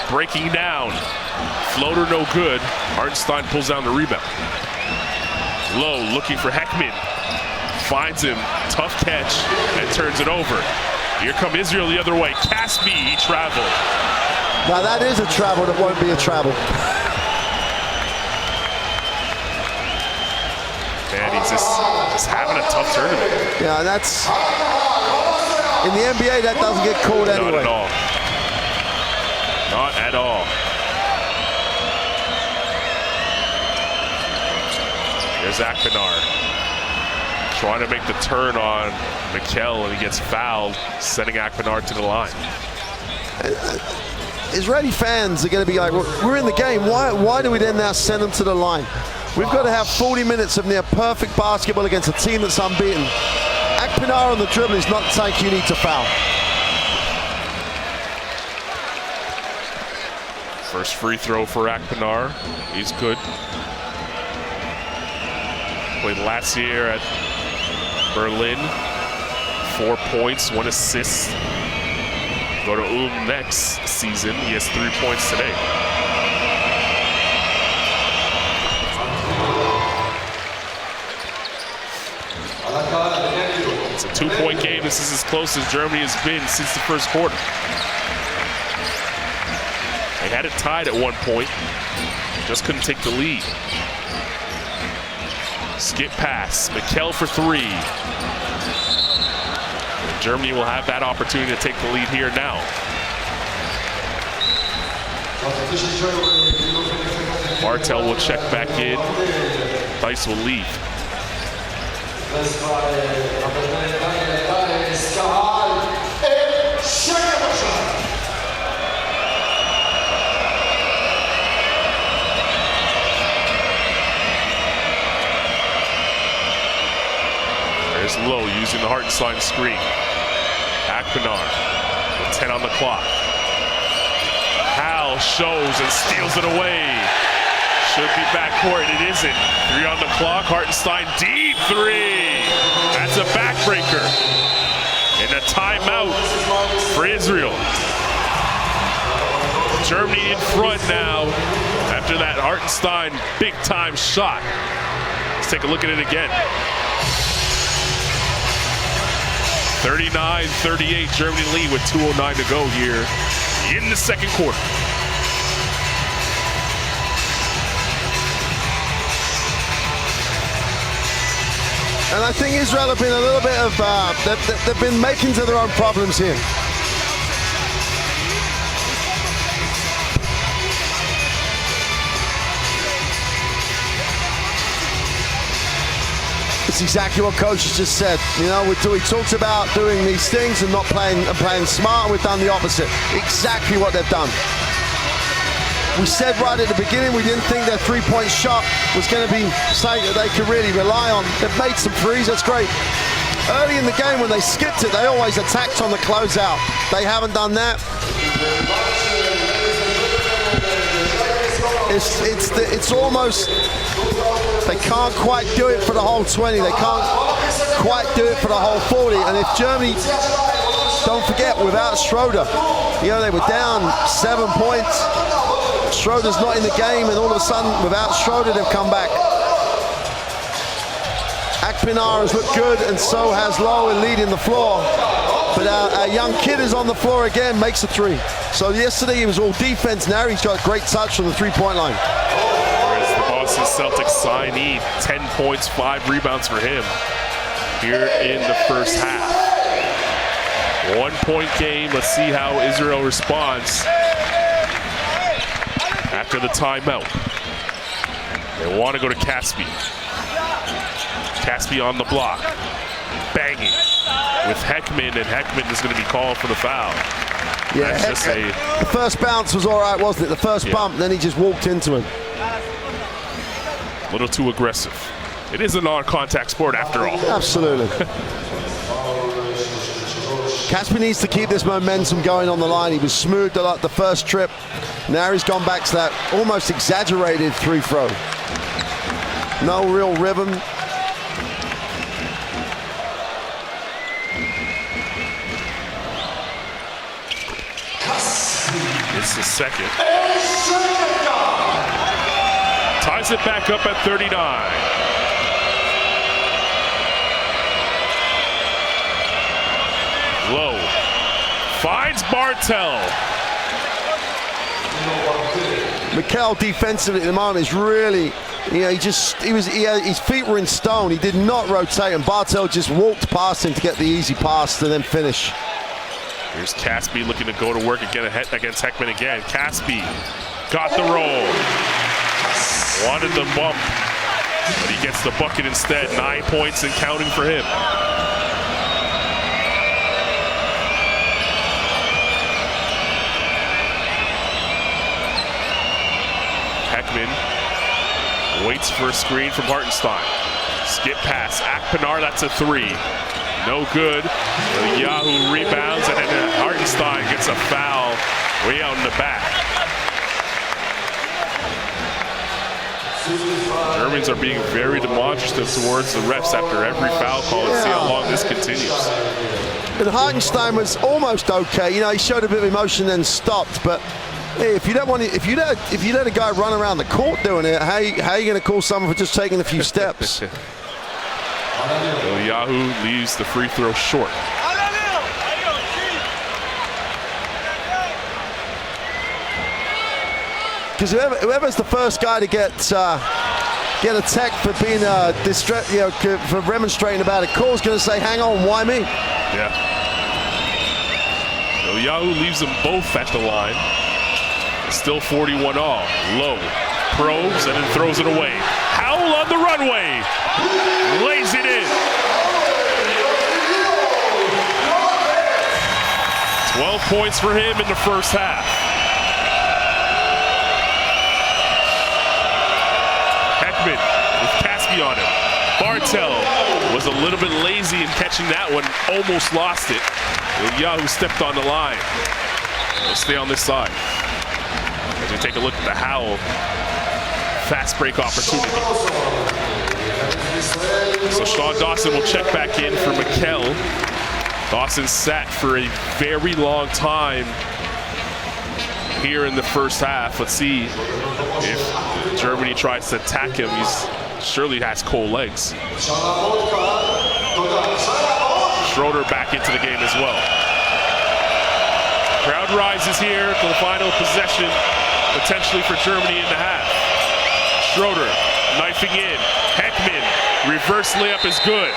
breaking down. Floater no good. Hartenstein pulls down the rebound. Low looking for Heckman. Finds him, tough catch, and turns it over. Here come Israel the other way. Caspi, he traveled. Now that is a travel that won't be a travel. Man, he's just having a tough tournament. Yeah, and that's, in the NBA, that doesn't get called anyway. Not at all. Not at all. There's Akpinar. Trying to make the turn on Mikel, and he gets fouled, sending Akpinar to the line. Israeli fans are going to be like, we're in the game. Why do we then now send them to the line? We've got to have 40 minutes of near perfect basketball against a team that's unbeaten. Akpinar on the dribble is not the tank you need to foul. First free throw for Akpinar. He's good. Played last year at Berlin. 4 points, 1 assist. Go to next season. He has 3 points today. It's a 2-point game. This is as close as Germany has been since the first quarter. They had it tied at one point. Just couldn't take the lead. Skip pass. Mikel for 3. Germany will have that opportunity to take the lead here now. Martel will check back in. Dice will leave. There's Lowe using the Hartenstein screen. Akpinar with 10 on the clock. Hal shows and steals it away. Should be backcourt, it isn't. 3 on the clock, Hartenstein deep 3. That's a backbreaker. And a timeout for Israel. Germany in front now after that Hartenstein big-time shot. Let's take a look at it again. 39-38, Germany lead with 2:09 to go here in the second quarter. And I think Israel have been a little bit of, they've been making to their own problems here. It's exactly what coach has just said. You know, he talks about doing these things and not playing smart, and we've done the opposite. Exactly what they've done. We said right at the beginning we didn't think their three-point shot was going to be something that they could really rely on. They've made some threes, that's great. Early in the game when they skipped it, they always attacked on the closeout. They haven't done that. It's almost, they can't quite do it for the whole 20. They can't quite do it for the whole 40. And if Germany, don't forget, without Schroeder, you know, they were down 7 points. Schroeder's not in the game, and all of a sudden, without Schroeder, they've come back. Akpinar has looked good, and so has Lowe in leading the floor. But our young kid is on the floor again, makes a three. So yesterday he was all defense, now he's got a great touch on the three-point line. Whereas the Boston Celtics signee, 10 points, 5 rebounds for him here in the first half. 1-point game, let's see how Israel responds after the timeout. They want to go to Caspi. Caspi on the block, banging with Heckman, and Heckman is going to be called for the foul. Yeah, the first bounce was all right, wasn't it? The first bump, then he just walked into him. A little too aggressive. It is a non-contact sport after all. Absolutely. Caspi needs to keep this momentum going on the line. He was smooth like the first trip. Now he's gone back to that almost exaggerated free throw. No real rhythm. It's the second. Ties it back up at 39. Low. Finds Bartel. Mikel defensively at the moment is really, you know, his feet were in stone. He did not rotate, and Bartel just walked past him to get the easy pass to then finish. Here's Caspi looking to go to work again against Heckman again. Caspi got the roll. Wanted the bump, but he gets the bucket instead. 9 points and counting for him. Heckman waits for a screen from Hartenstein. Skip pass, Akpinar, that's a three. No good. Yahoo rebounds, and then Hartenstein gets a foul way out in the back. Germans are being very demonstrative towards the refs after every foul call. Let's see how long this continues. And Hartenstein was almost okay. You know, he showed a bit of emotion and then stopped. But hey, if you don't want to, if you let a guy run around the court doing it, how are you going to call someone for just taking a few steps? Yahoo leaves the free throw short. Because whoever's the first guy to get a tech for being for remonstrating about it, call's going to say, "Hang on, why me?" Yeah. So Yahoo leaves them both at the line. It's still 41 all. Low probes and then throws it away. Howell on the runway. Lays it in. 12 points for him in the first half. Heckman with Caspi on him. Bartel was a little bit lazy in catching that one. Almost lost it. Yahoo stepped on the line. We'll stay on this side. As we take a look at the Howell fast break opportunity. So Sean Dawson will check back in for Mikel. Dawson sat for a very long time here in the first half. Let's see if Germany tries to attack him. He's surely has cold legs. Schroeder back into the game as well. Crowd rises here for the final possession, potentially for Germany in the half. Schroeder knifing in. Heckman, reverse layup is good.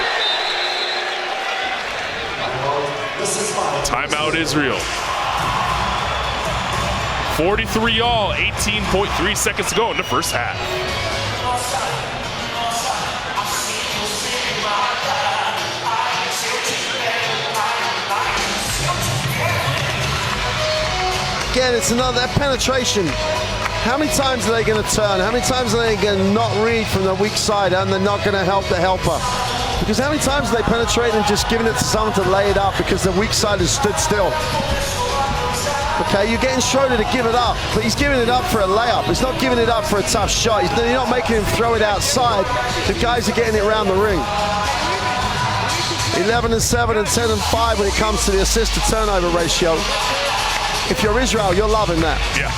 Timeout Israel. 43 all, 18.3 seconds to go in the first half. Again, it's another penetration. How many times are they going to turn? How many times are they going to not read from the weak side and they're not going to help the helper? Because how many times are they penetrating and just giving it to someone to lay it up because the weak side has stood still? Okay, you're getting Schroeder to give it up, but he's giving it up for a layup. He's not giving it up for a tough shot. You're not making him throw it outside. The guys are getting it around the ring. 11-7 and 10-5 when it comes to the assist to turnover ratio. If you're Israel, you're loving that. Yeah.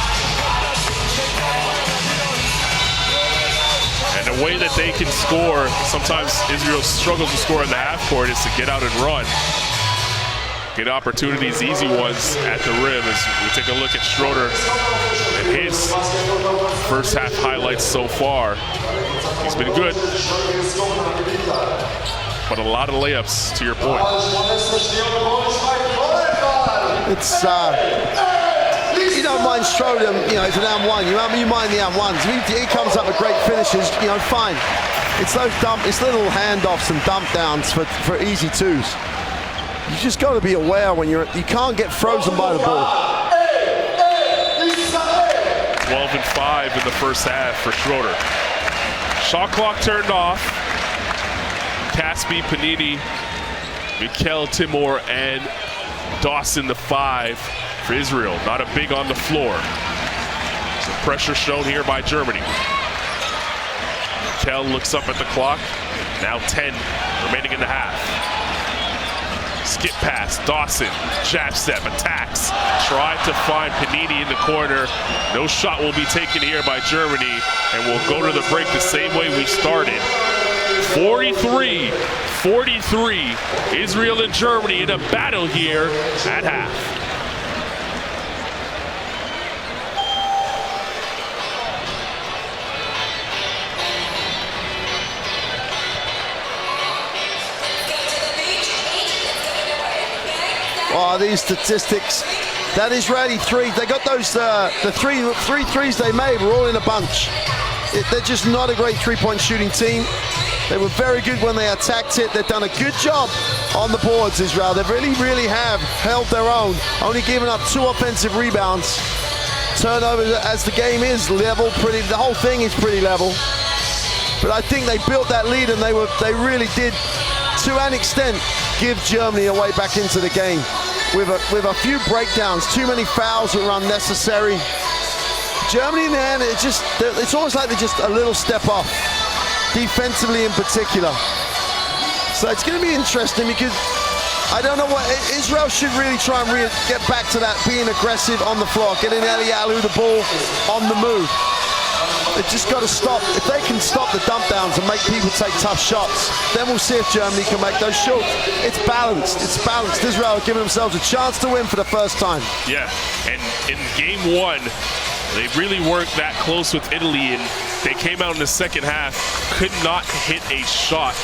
And the way that they can score, sometimes Israel struggles to score in the half court, is to get out and run. Get opportunities, easy ones at the rim. As we take a look at Schroeder and his first half highlights so far. He's been good, but a lot of layups, to your point. It's, you don't mind Schroeder, you know, it's an M1. You mind the M1s. He comes up with great finishes, you know, fine. It's those it's little handoffs and dump downs for easy twos. You just got to be aware when you can't get frozen by the ball. 12-5 in the first half for Schroeder. Shot clock turned off. Caspi, Panini, Mikel, Timur, and Dawson the 5 for Israel. Not a big on the floor. So pressure shown here by Germany. Mikel looks up at the clock. Now 10 remaining in the half. Skip pass, Dawson, jab step, attacks. Tried to find Panini in the corner. No shot will be taken here by Germany, and we'll go to the break the same way we started. 43-43, Israel and Germany in a battle here at half. Oh, these statistics. That Israeli three, they got those, the three threes they made were all in a bunch. They're just not a great three-point shooting team. They were very good when they attacked it. They've done a good job on the boards, Israel. They really have held their own, only giving up 2 offensive rebounds. Turnovers, as the game is level, the whole thing is pretty level. But I think they built that lead, and they really did, to an extent, give Germany a way back into the game. With a few breakdowns, too many fouls that were unnecessary. Germany in the end, it's almost like they're just a little step off, defensively in particular. So it's going to be interesting because I don't know what Israel should really try and get back to that, being aggressive on the floor, getting Eliyahu the ball on the move. They've just got to stop. If they can stop the dump downs and make people take tough shots, then we'll see if Germany can make those shots. It's balanced. It's balanced. Israel are giving themselves a chance to win for the first time. Yeah, and in game 1, they really weren't that close with Italy, and they came out in the second half, could not hit a shot.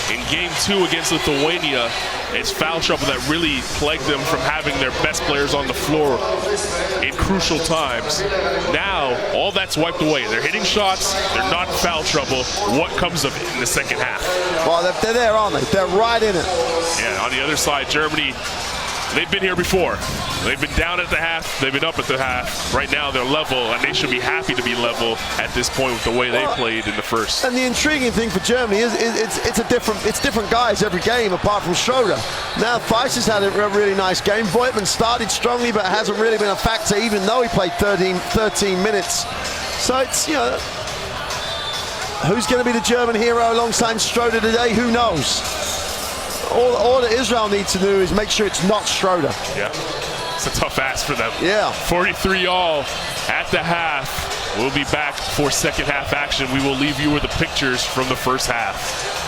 In game 2 against Lithuania, it's foul trouble that really plagued them from having their best players on the floor in crucial times. Now, all that's wiped away. They're hitting shots, they're not in foul trouble. What comes of it in the second half? Well, they're there, aren't they? They're right in it. Yeah, on the other side, Germany, they've been here before. They've been down at the half, they've been up at the half. Right now they're level, and they should be happy to be level at this point with the way they played in the first. And the intriguing thing for Germany is it's different guys every game apart from Schroeder. Now Theis has had a really nice game. Voigtman started strongly but hasn't really been a factor even though he played 13 minutes. So it's, you know, who's going to be the German hero alongside Schroeder today? Who knows? All that Israel needs to do is make sure it's not Schroeder. Yeah. That's a tough ask for them. Yeah. 43 all at the half. We'll be back for second half action. We will leave you with the pictures from the first half.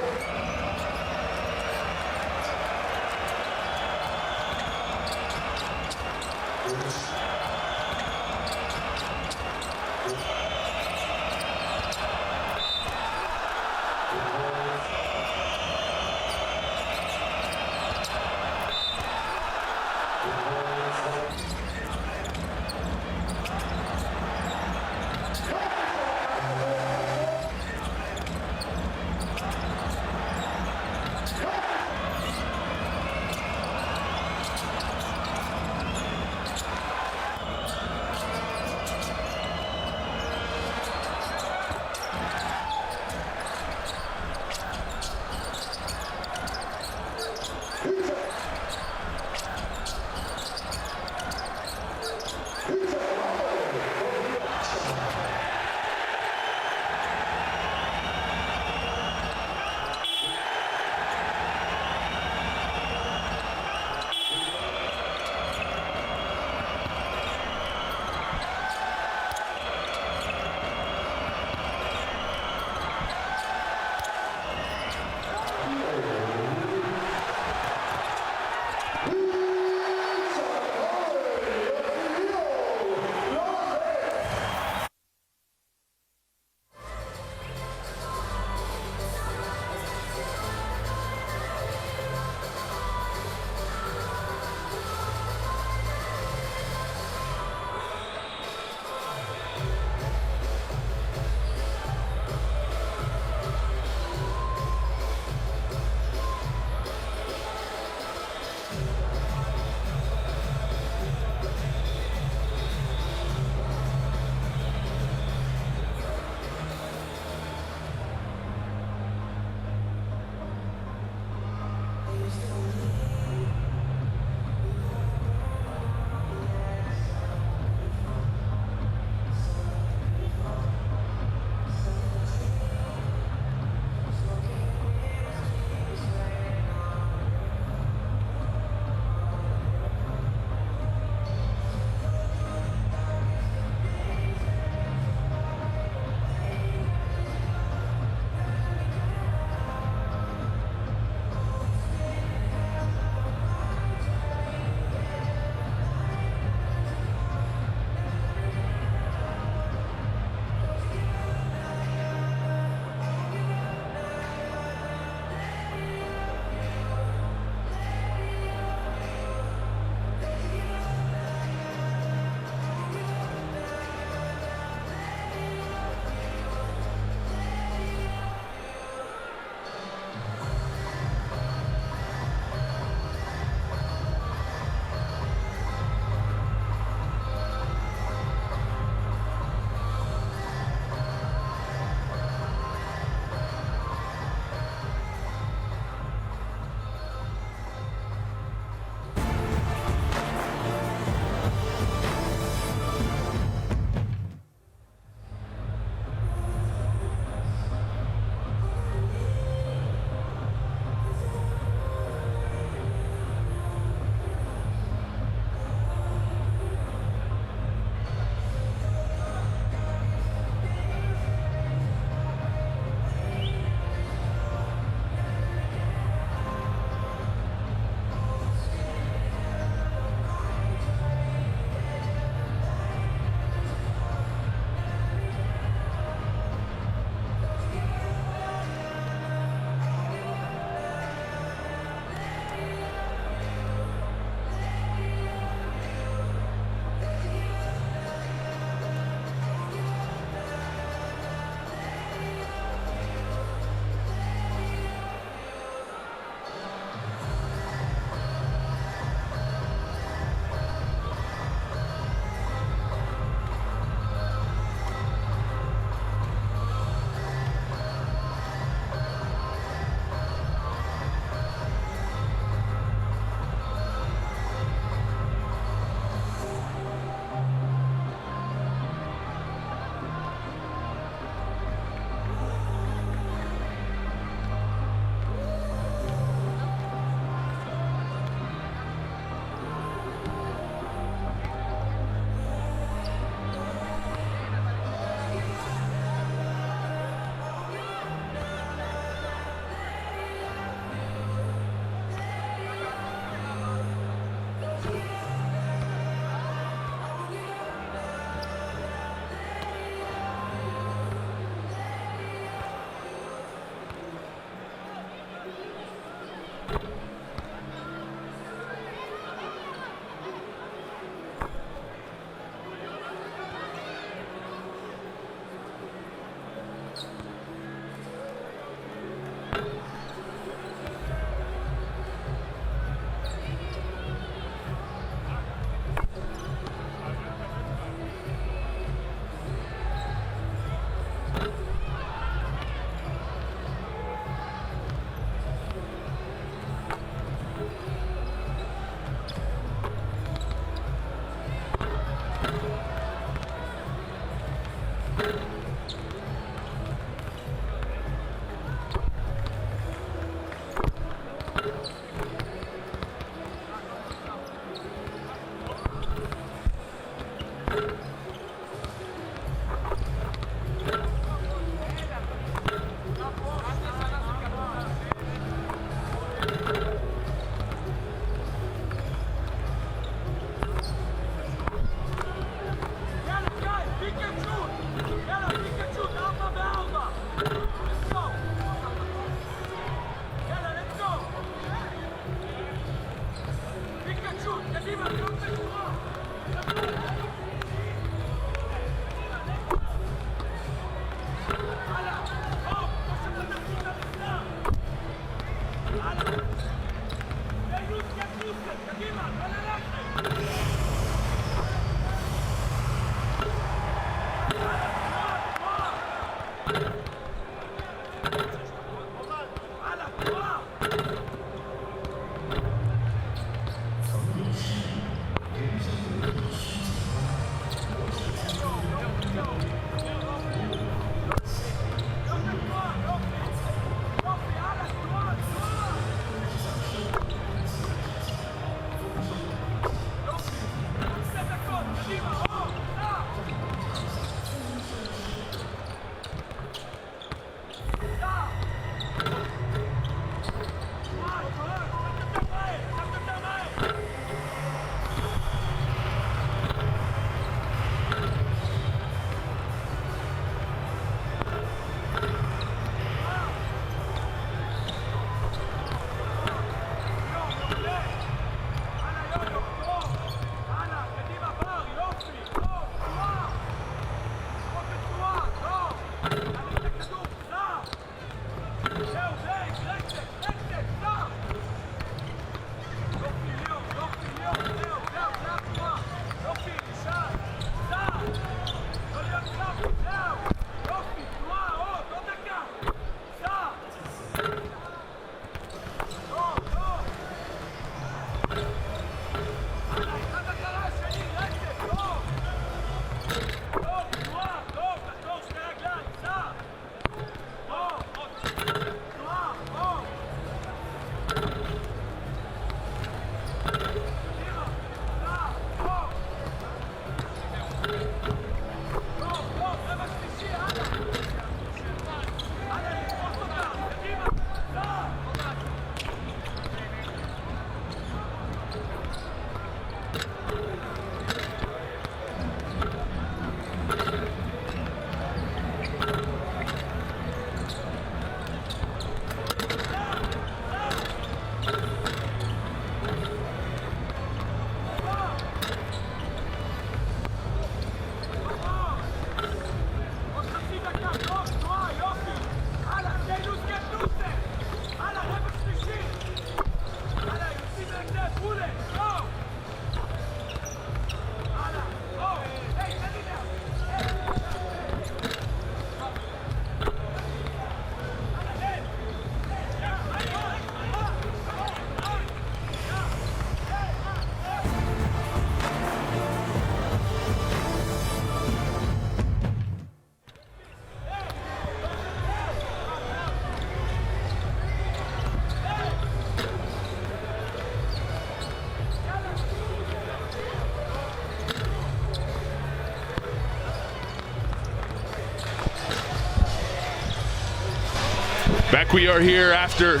Back we are here after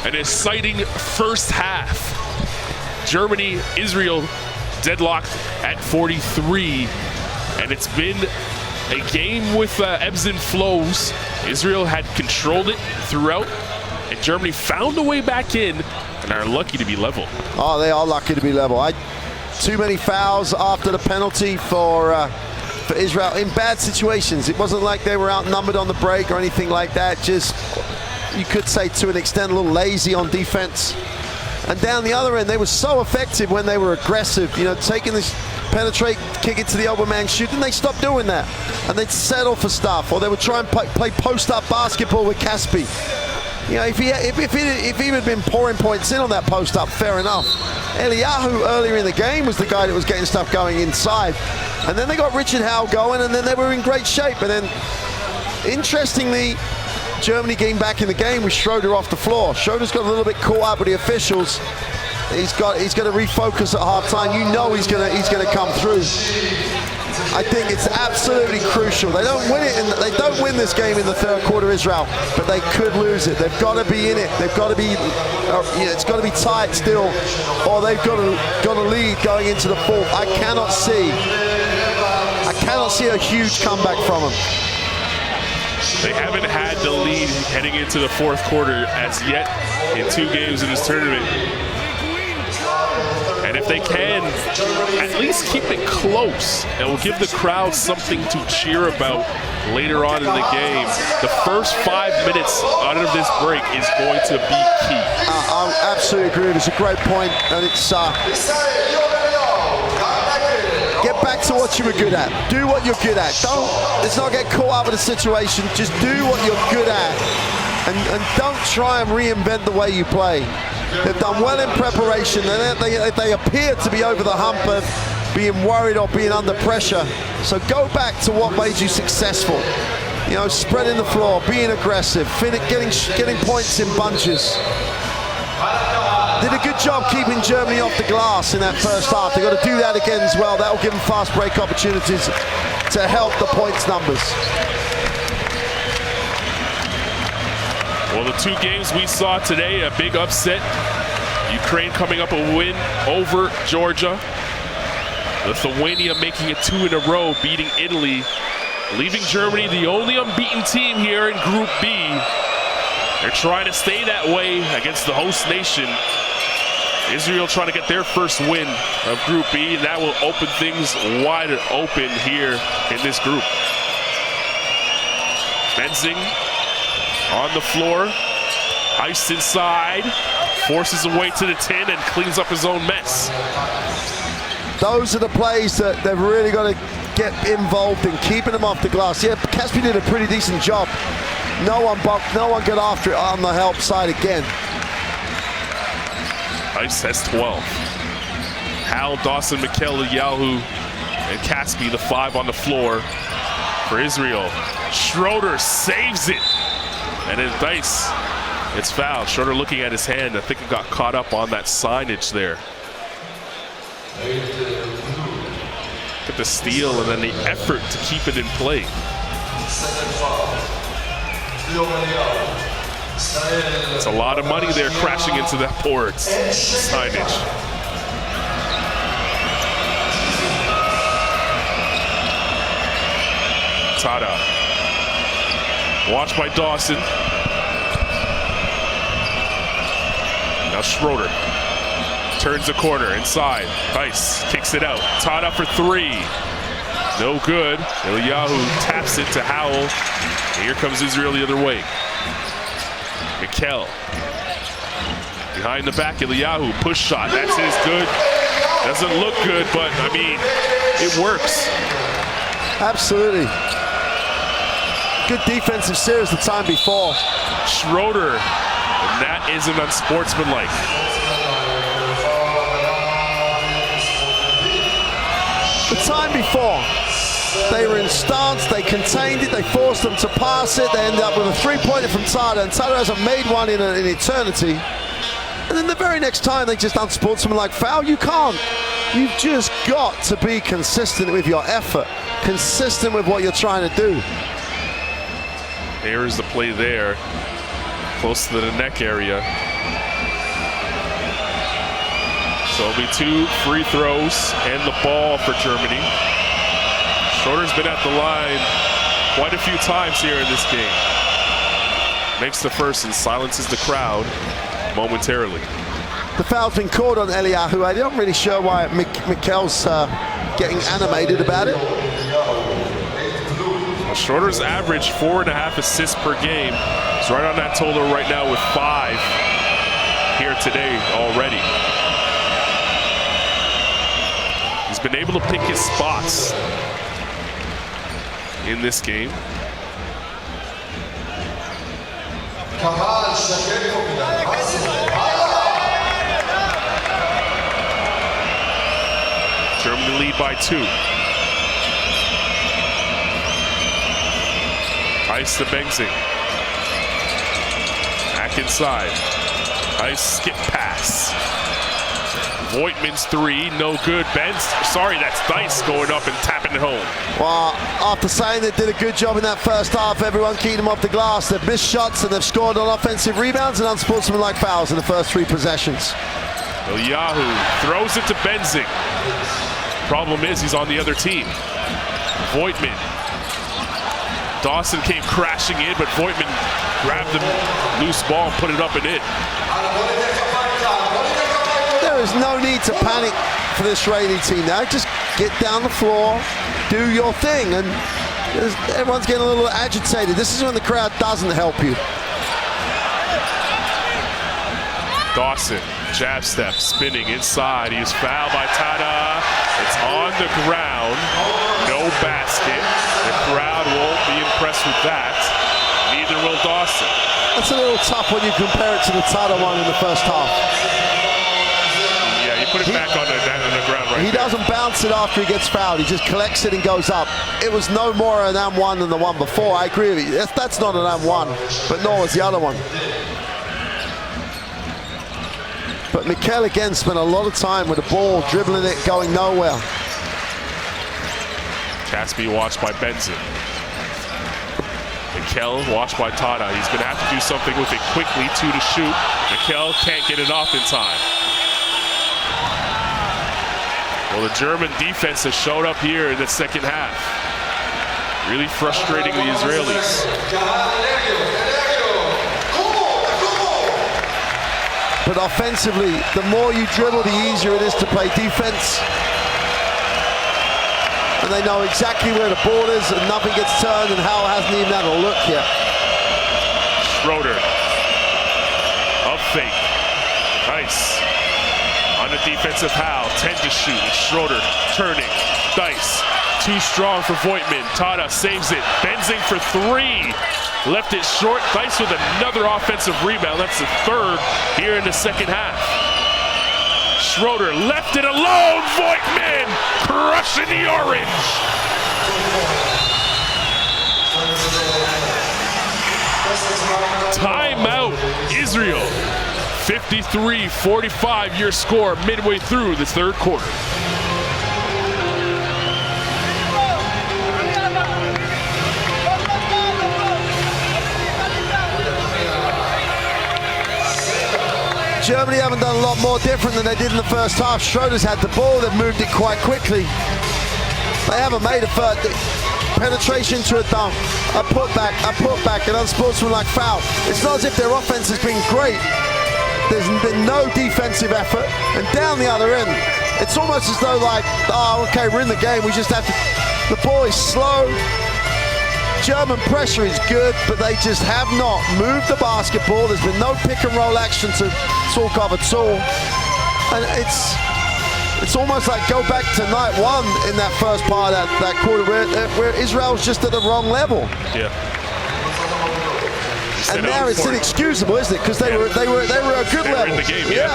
an exciting first half. Germany, Israel deadlocked at 43, and it's been a game with ebbs and flows. Israel had controlled it throughout, and Germany found a way back in and are lucky to be level. Oh, they are lucky to be level. Too many fouls after the penalty for Israel in bad situations. It wasn't like they were outnumbered on the break or anything like that. Just, you could say to an extent, a little lazy on defense. And down the other end, they were so effective when they were aggressive, you know, taking this penetrate, kick it to the open man, shoot, and they stopped doing that. And they'd settle for stuff, or they would try and play post-up basketball with Caspi. You know, if he had been pouring points in on that post-up, fair enough. Eliyahu earlier in the game was the guy that was getting stuff going inside. And then they got Richard Howe going, and then they were in great shape. And then, interestingly, Germany getting back in the game with Schroeder off the floor. Schroeder's got a little bit caught up with the officials. He's got to refocus at halftime. You know he's gonna come through. I think it's absolutely crucial. They don't win it, they don't win this game in the third quarter, Israel, but they could lose it. They've got to be in it. They've got to be, it's got to be tight still, or they've got to lead going into the fourth. I cannot see a huge comeback from them. They haven't had the lead heading into the fourth quarter as yet in 2 games in this tournament. And if they can at least keep it close, it will give the crowd something to cheer about later on in the game. The first 5 minutes out of this break is going to be key. I absolutely agree. It's a great point, and it's get back to what you were good at. Do what you're good at. Let's not get caught up in a situation. Just do what you're good at, and don't try and reinvent the way you play. They've done well in preparation. They appear to be over the hump of being worried or being under pressure. So go back to what made you successful. You know, spreading the floor, being aggressive, getting points in bunches. Did a good job keeping Germany off the glass in that first half. They've got to do that again as well. That will give them fast break opportunities to help the points numbers. Well, the 2 games we saw today, a big upset. Ukraine coming up a win over Georgia. Lithuania making it 2 in a row, beating Italy, leaving Germany the only unbeaten team here in Group B. They're trying to stay that way against the host nation. Israel trying to get their first win of Group B, and that will open things wide open here in this group. Benzing on the floor, ice inside, forces away to the 10 and cleans up his own mess. Those are the plays that they've really got to get involved in, keeping them off the glass. Yeah, Caspi did a pretty decent job. No one got after it on the help side again. Ice has 12. Hal, Dawson, Mikel, Eliyahu, and Caspi, the 5 on the floor for Israel. Schroeder saves it. And then Dice gets fouled. Schroeder looking at his hand. I think it got caught up on that signage there. Look at the steal and then the effort to keep it in play. It's a lot of money there crashing into that boards signage. Tada. Watched by Dawson. Now Schroeder turns the corner inside. Dice kicks it out. Tada for 3. No good. Eliyahu taps it to Howell. And here comes Israel the other way. Mikel. Behind the back, Eliyahu. Push shot. That's his good. Doesn't look good, but I mean, it works. Absolutely. Good defensive series the time before. Schroeder. And that isn't unsportsmanlike. The time before, they were in stance, they contained it, they forced them to pass it, they ended up with a 3-pointer from Tada, and Tada hasn't made one in eternity. And then the very next time they just unsportsmanlike foul. You can't. You've just got to be consistent with your effort, consistent with what you're trying to do. There's the play there. close to the neck area. So it'll be 2 free throws and the ball for Germany. Schroeder's been at the line quite a few times here in this game. Makes the first and silences the crowd momentarily. The foul's been called on Eliyahu. I'm not really sure why Mikel's getting animated about it. Well, Schroeder's averaged 4.5 assists per game. He's right on that total right now with 5 here today already. He's been able to pick his spots in this game. Germany lead by 2. Ice to Benzing. Back inside. Nice skip pass. Voigtman's 3, no good. Sorry, that's Dice going up and tapping it home. Well, after saying they did a good job in that first half, everyone keeping them off the glass. They've missed shots and they've scored on offensive rebounds and unsportsmanlike fouls in the first 3 possessions. Eliyahu throws it to Benzing. Problem is he's on the other team. Voigtman. Dawson came crashing in, but Voigtman grabbed the loose ball and put it up and in. There is no need to panic for this Israeli team now. Just get down the floor, do your thing, and everyone's getting a little agitated. This is when the crowd doesn't help you. Dawson, jab step, spinning inside. He's fouled by Tada. It's on the ground. No basket. The crowd won't be impressed with that. Neither will Dawson. That's a little tough when you compare it to the Tada one in the first half. Yeah, he put it back on the ground right He there. doesn't bounce it after he gets fouled. He just collects it and goes up. It was no more an M1 than the one before. I agree with you. That's not an M1, but nor was the other one. But Mikel again spent a lot of time with the ball, dribbling it, going nowhere. Caspi watched by Benzing. Mikel watched by Tada. He's going to have to do something with it quickly, 2 to shoot. Mikel can't get it off in time. Well, the German defense has showed up here in the second half. Really frustrating the Israelis. But offensively, the more you dribble, the easier it is to play defense. And they know exactly where the ball is and nothing gets turned, and Howell hasn't even had a look yet. Schroeder. Up fake. Nice. On the defensive foul, 10 to shoot. Schroeder turning. Dice. Too strong for Voigtman. Tada saves it. Benzing for 3. Left it short. Dice with another offensive rebound. That's the 3rd here in the second half. Schroeder left it alone. Voigtman crushing the orange. Timeout, Israel. 53-45 your score midway through the 3rd quarter. Germany haven't done a lot more different than they did in the first half. Schroeder's had the ball, they've moved it quite quickly. They haven't made a penetration to a dunk, a putback, an unsportsmanlike foul. It's not as if their offense has been great. There's been no defensive effort, and down the other end, it's almost as though like, oh, okay, we're in the game, we just have to, the ball is slow. German pressure is good, but they just have not moved the basketball. There's been no pick and roll action to talk of at all. And it's almost like go back to night 1 in that first part of that quarter where Israel's just at the wrong level. Yeah. And now it's inexcusable, isn't it? Because they were a good level. In the game, yeah.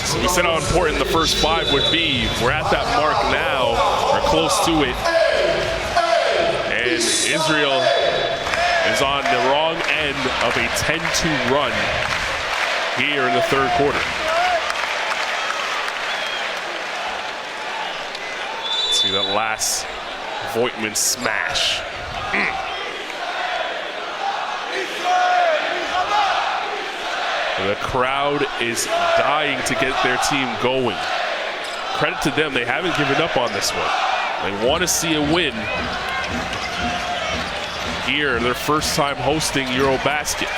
So we said how important the first 5 would be. We're at that mark now, or close to it. And Israel is on the wrong end of a 10-2 run here in the 3rd quarter. Let's see that last Voigtman smash. The crowd is dying to get their team going. Credit to them, they haven't given up on this one. They want to see a win here, their first time hosting EuroBasket.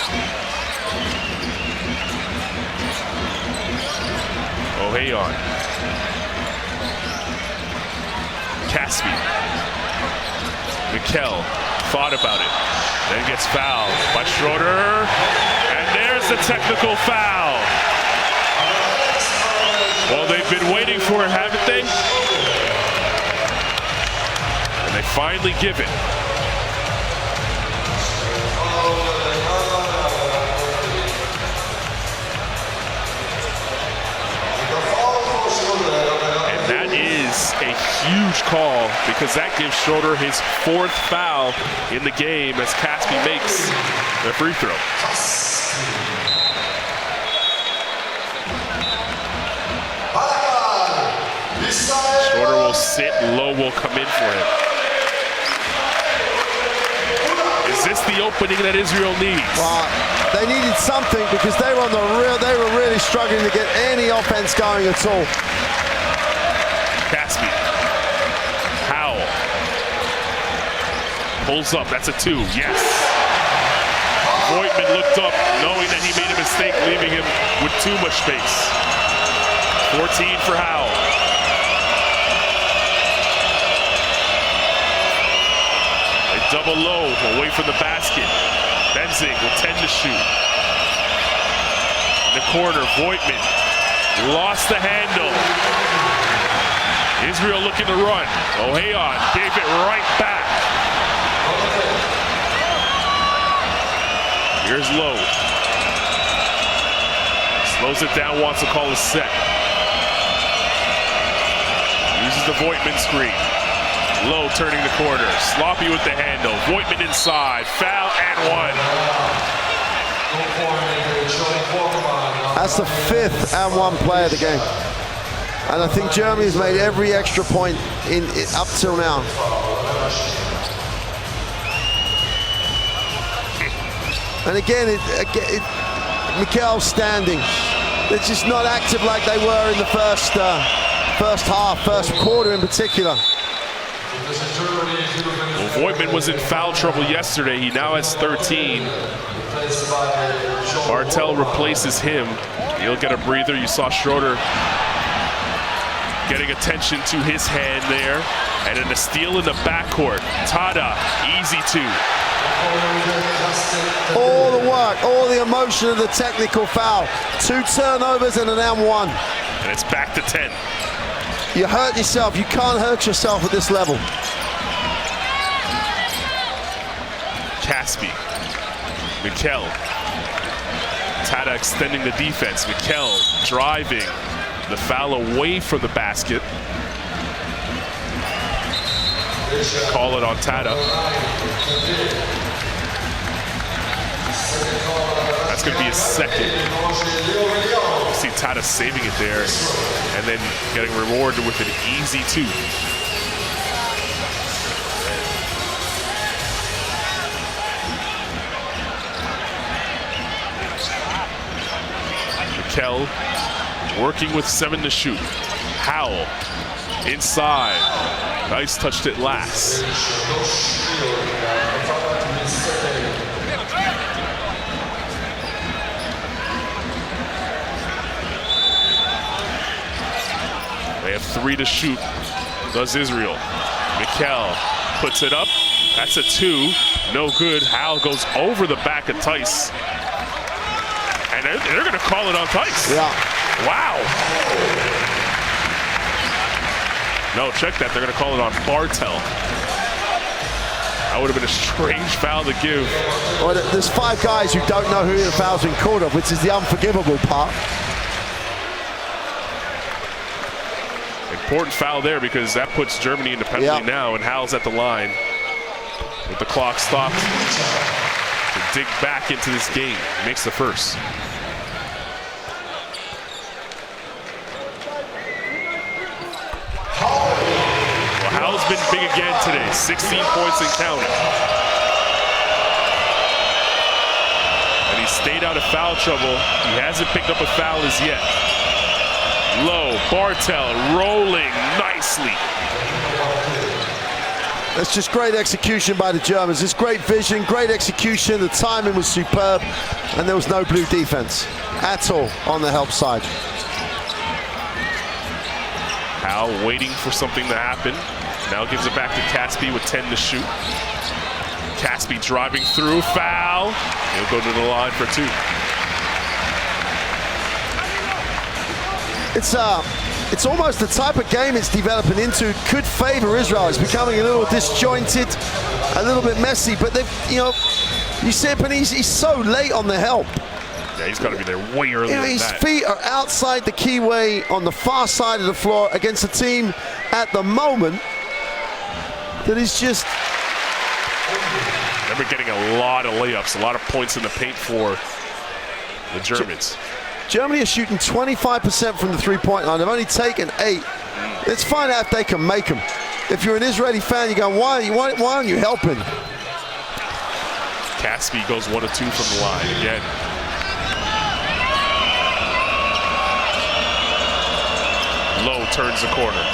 O'Hayon. Caspi. Mikel thought about it, then gets fouled by Schroeder. And there's the technical foul. Well, they've been waiting for it, haven't they? And they finally give it. And that is a huge call because that gives Schroeder his 4th foul in the game as Caspi makes the free throw. Schroeder will sit, Low will come in for him. Is this the opening that Israel needs? Well, they needed something because they were they were really struggling to get any offense going at all. Caspi. Howell. Pulls up, that's a 2, yes. Voigtman looked up, knowing that he made a mistake, leaving him with too much space. 14 for Howell. They double Low, away from the basket. Benzing will tend to shoot. In the corner, Voigtman lost the handle. Israel looking to run. O'Hayon gave it right back. Here's Low. Slows it down, wants to call a set. Uses the Voigtman screen. Low turning the corner. Sloppy with the handle. Voigtman inside. Foul and 1. That's the 5th and 1 play of the game. And I think Germany has made every extra point up till now. And again, Mikel standing. They're just not active like they were in the first half, first quarter in particular. Well, Voigtman was in foul trouble yesterday. He now has 13. Bartel replaces him. He'll get a breather. You saw Schroeder getting attention to his hand there. And then a steal in the backcourt. Tada, easy 2. All the work, all the emotion of the technical foul. 2 turnovers and an and 1. And it's back to 10. You hurt yourself. You can't hurt yourself at this level. Caspi. Mikel. Tada extending the defense. Mikel driving. The foul away from the basket. Call it on Tada. That's going to be his 2nd. You see Tada saving it there and then getting rewarded with an easy 2. Mikel working with 7 to shoot. Howell inside. Nice touched it last. They have 3 to shoot. Does Israel. Mikel puts it up. That's a 2. No good. Howell goes over the back of Tice. And they're going to call it on Tice. Yeah. Wow. No, check that. They're going to call it on Bartel. That would have been a strange foul to give. Well, there's 5 guys who don't know who the foul's been called of, which is the unforgivable part. Important foul there because that puts Germany into penalty now, and Howell's at the line with the clock stopped to dig back into this game. Makes the first. Well, Howell's been big again today, 16 points and counting. And He stayed out of foul trouble. He hasn't picked up a foul as yet. Low, Bartel rolling nicely. That's just great execution by the Germans. It's great vision, great execution. The timing was superb, and there was no blue defense at all on the help side. Hal waiting for something to happen. Now gives it back to Caspi with 10 to shoot. Caspi driving through, foul. He'll go to the line for 2. It's almost the type of game it's developing into could favor Israel. It's becoming a little disjointed, a little bit messy, but you see it, and he's so late on the help. Yeah, he's got to be there way earlier than His that. feet are outside the keyway on the far side of the floor against a team at the moment that is just... Remember getting a lot of layups, a lot of points in the paint for the Germans. Germany are shooting 25% from the three-point line. They've only taken 8. Let's find out if they can make them. If you're an Israeli fan, you go, why aren't you helping? Caspi goes 1 of 2 from the line again. Low turns the corner.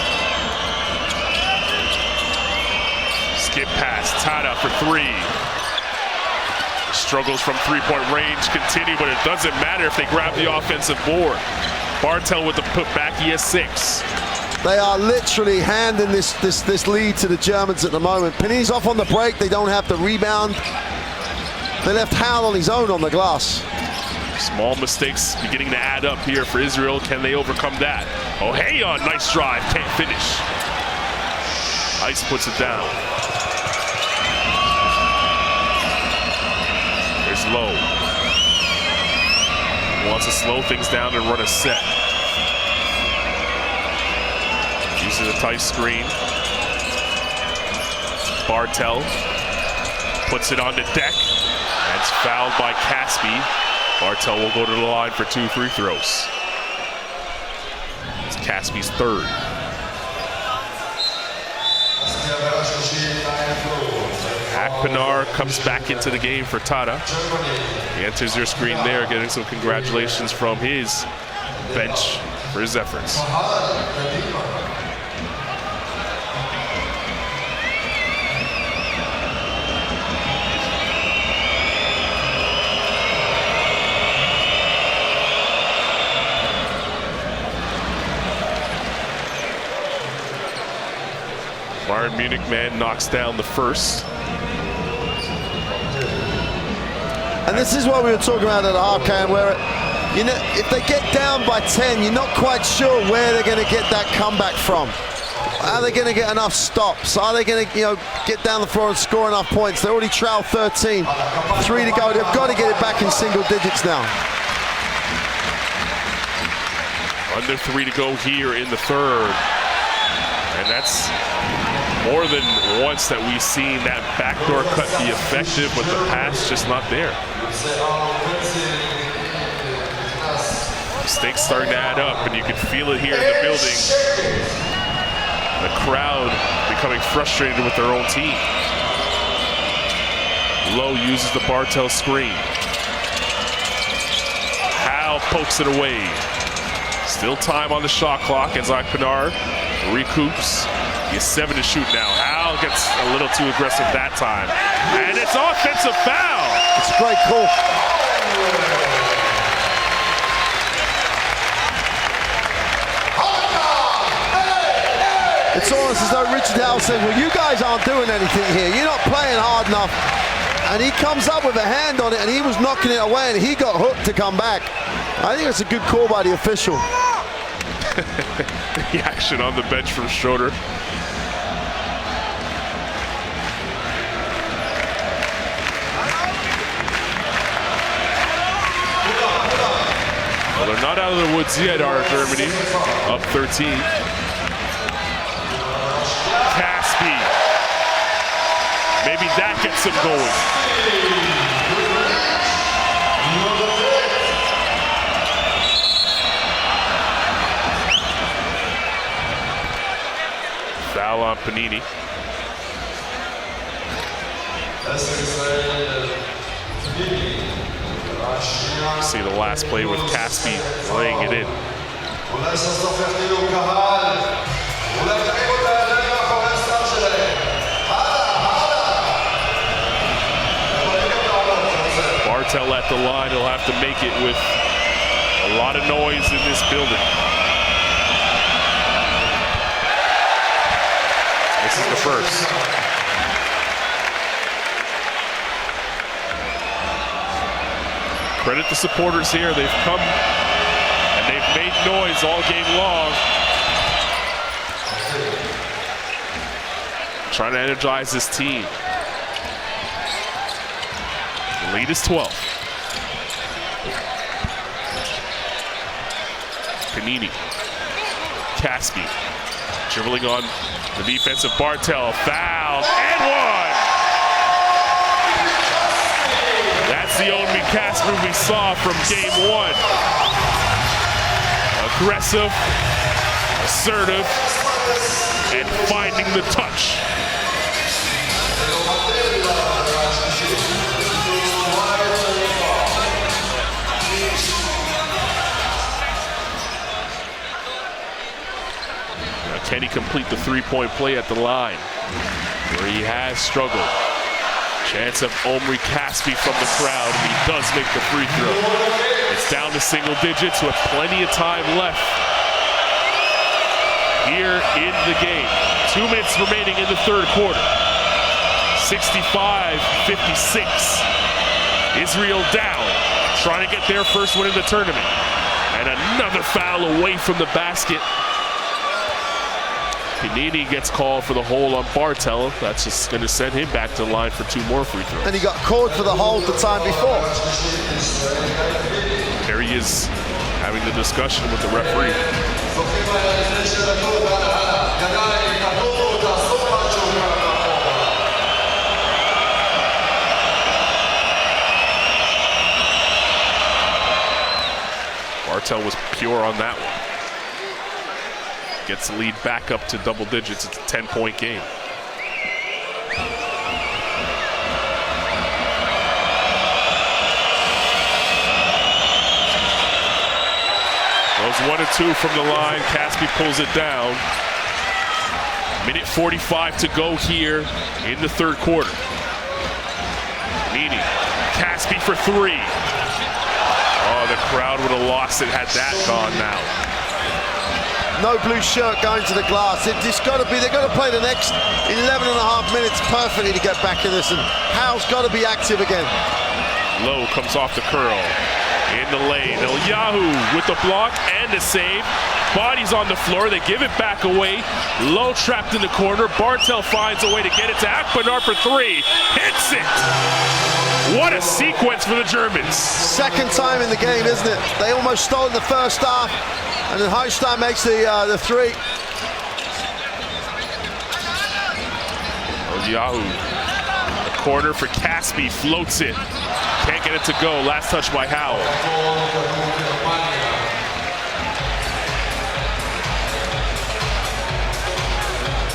Skip pass, Tata for 3. Struggles from three-point range continue, but it doesn't matter if they grab the offensive board. Bartel with the putback, he has 6. They are literally handing this lead to the Germans at the moment. Panini's off on the break, they don't have the rebound. They left Hal on his own on the glass. Small mistakes beginning to add up here for Israel. Can they overcome that? Oh, hey, on nice drive, can't finish. Ice puts it down. There's Low. Wants to slow things down and run a set. Uses a tight screen. Bartel puts it on the deck. That's fouled by Caspi. Bartel will go to the line for 2 free throws. It's Caspi's 3rd. Akpinar comes back into the game for Tata. He enters your screen there, getting some congratulations from his bench for his efforts. Bayern Munich man knocks down the first. And this is what we were talking about at the half, Cam, where if they get down by 10, you're not quite sure where they're going to get that comeback from. Are they going to get enough stops? Are they going to get down the floor and score enough points? They already trail 13. 3 to go. They've got to get it back in single digits now. Under 3 to go here in the 3rd. And that's more than once that we've seen that backdoor cut be effective, but the pass just not there. Mistakes starting to add up, and you can feel it here in the building. The crowd becoming frustrated with their own team. Low uses the Bartel screen. Hal pokes it away. Still time on the shot clock as Akpinar recoups. He has 7 to shoot now. Hal gets a little too aggressive that time. And it's offensive foul. It's a great call. It's almost as though Richard Howell said, well, you guys aren't doing anything here. You're not playing hard enough. And he comes up with a hand on it, and he was knocking it away, and he got hooked to come back. I think it's a good call by the official. The action on the bench from Schroeder. Well, they're not out of the woods yet, are Germany. Up 13. Caspi. Maybe that gets him going. Foul on Panini. See the last play with Caspi laying it in. Bartel at the line. He'll have to make it with a lot of noise in this building. This is the first. Credit the supporters here. They've come and they've made noise all game long. Trying to energize this team. The lead is 12. Panini. Caspi dribbling on the defensive Bartel. Foul and one. That's the only Caspi we saw from game one. Aggressive, assertive, and finding the touch. Can he complete the three-point play at the line, where he has struggled? Chance of Omri Caspi from the crowd, and he does make the free throw. It's down to single digits with plenty of time left here in the game. 2 minutes remaining in the third quarter. 65-56. Israel down, trying to get their first win in the tournament. And another foul away from the basket. Panini gets called for the hold on Bartel. That's just going to send him back to the line for 2 more free throws. And he got called for the hold the time before. There he is having the discussion with the referee. Bartel was pure on that one. Gets the lead back up to double digits. It's a 10-point game. Goes 1 and 2 from the line. Caspi pulls it down. Minute 45 to go here in the third quarter. Nini, Caspi for 3. Oh, the crowd would have lost it had that gone now. No blue shirt going to the glass. It's got to be, they've got to play the next 11 and a half minutes perfectly to get back in this, and Howe's got to be active again. Lowe comes off the curl. In the lane, Eliyahu with the block and the save. Bodies on the floor, they give it back away. Lowe trapped in the corner. Bartel finds a way to get it to Akpinar for 3. Hits it! What a sequence for the Germans. Second time in the game, isn't it? They almost stole in the first half. And then Heistein makes the 3. Eliyahu, the corner for Caspi, floats it. Can't get it to go. Last touch by Howe.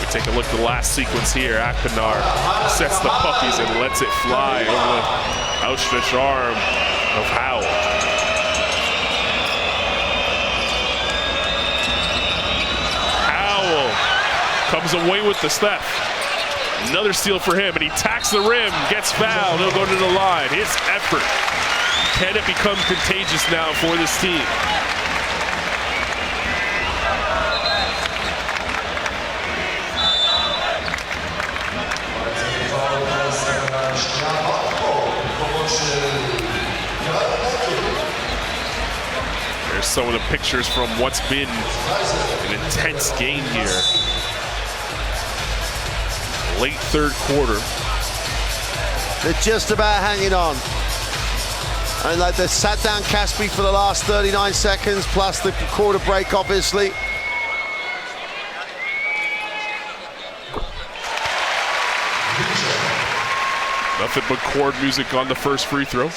We take a look at the last sequence here. Akpinar sets the puppies and lets it fly over the outstretched arm of Howe. Comes away with the step. Another steal for him, and he tacks the rim, gets fouled. He'll go to the line. His effort. Can it become contagious now for this team? There's some of the pictures from what's been an intense game here. Late third quarter. They're just about hanging on. And like they sat down Caspi for the last 39 seconds, plus the quarter break, obviously. Nothing but chord music on the first free throw.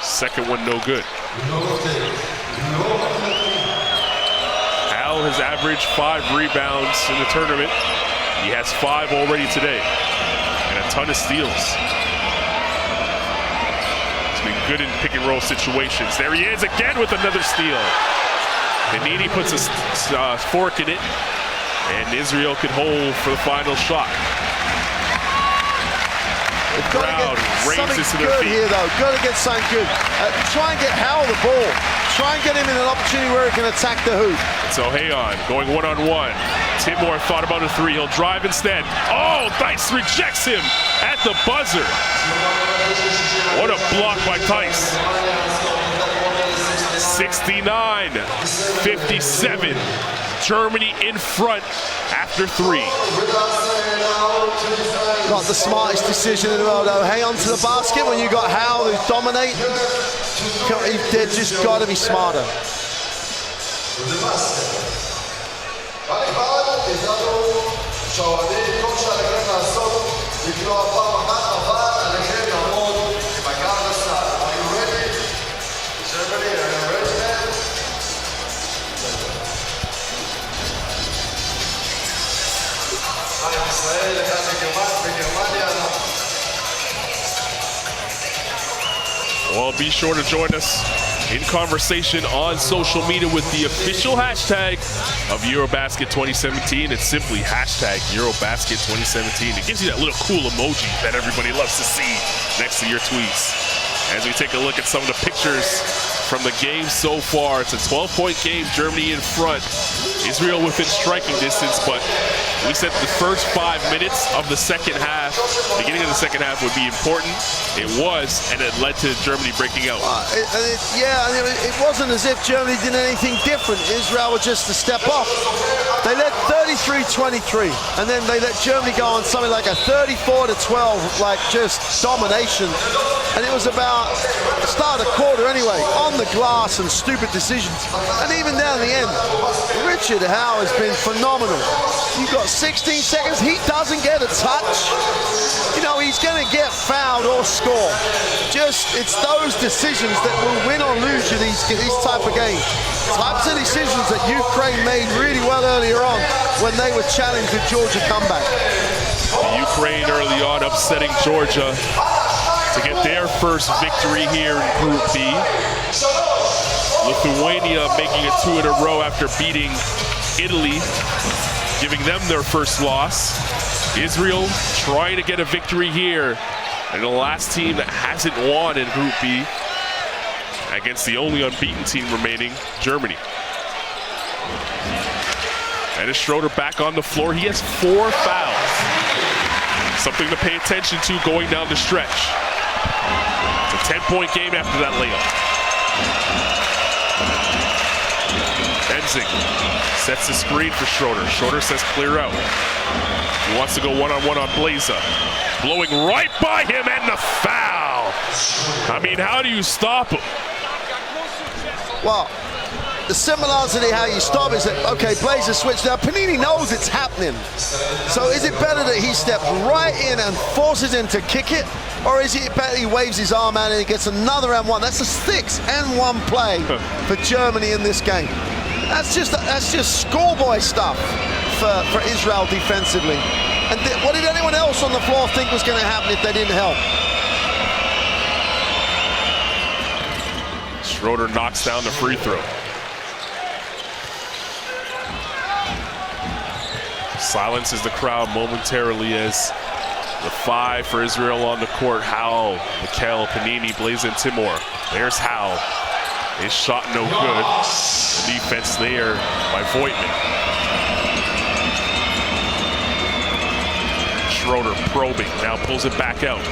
Second one, no good. Al has averaged 5 rebounds in the tournament. He has 5 already today and a ton of steals. He's been good in pick and roll situations. There he is again with another steal. Panini puts a fork in it, and Israel could hold for the final shot. The crowd raises to their feet here, though. Got to get something good. Try and get Howell the ball. Try and get him in an opportunity where he can attack the hoop. So Hayon going one-on-one. Timor thought about a 3. He'll drive instead. Oh, Theis rejects him at the buzzer. What a block by Theis. 69-57. Germany in front after 3. Not the smartest decision in the world, though. Hang on to the basket when you got Howell who dominate. They've just got to be smarter. Well, be sure to join us in conversation on social media with the official hashtag of EuroBasket 2017. It's simply hashtag EuroBasket 2017. It gives you that little cool emoji that everybody loves to see next to your tweets. As we take a look at some of the pictures from the game so far, it's a 12-point game, Germany in front. Israel within striking distance, but we said the first 5 minutes of the second half, beginning of the second half, would be important. It was, and it led to Germany breaking out. It wasn't as if Germany did anything different. Israel were just a step off. They led 33-23, and then they let Germany go on something like a 34-12, like just domination. And it was about the start of the quarter anyway, on the glass and stupid decisions. And even down the end, Richard Howell has been phenomenal. You've got 16 seconds, he doesn't get a touch. You know, he's going to get fouled or score. Just, it's those decisions that will win or lose you these type of games. Types of decisions that Ukraine made really well earlier on when they were challenged with Georgia comeback. Ukraine early on upsetting Georgia to get their first victory here in Group B. Lithuania making it 2 in a row after beating Italy, giving them their first loss. Israel trying to get a victory here, and the last team that hasn't won in Group B against the only unbeaten team remaining, Germany. And is Schroeder back on the floor. He has 4 fouls. Something to pay attention to going down the stretch. It's a 10-point game after that layup. Benzing sets the screen for Schroeder. Schroeder says clear out. He wants to go one-on-one on Blazer. Blowing right by him, and the foul. I mean, how do you stop him? Well, the similarity how you stop is that, okay, Blazer switched. Now, Panini knows it's happening. So is it better that he steps right in and forces him to kick it? Or is it better he waves his arm out and he gets another and 1? That's a 6-and-1 play for Germany in this game. That's just schoolboy stuff for Israel defensively. And what did anyone else on the floor think was going to happen if they didn't help? Schroeder knocks down the free throw. Silences the crowd momentarily as the 5 for Israel on the court. Howell, Mikel, Panini, Blaze, and Timor. There's Howell. His shot no good. The defense there by Voigtman. Schroeder probing, now pulls it back out.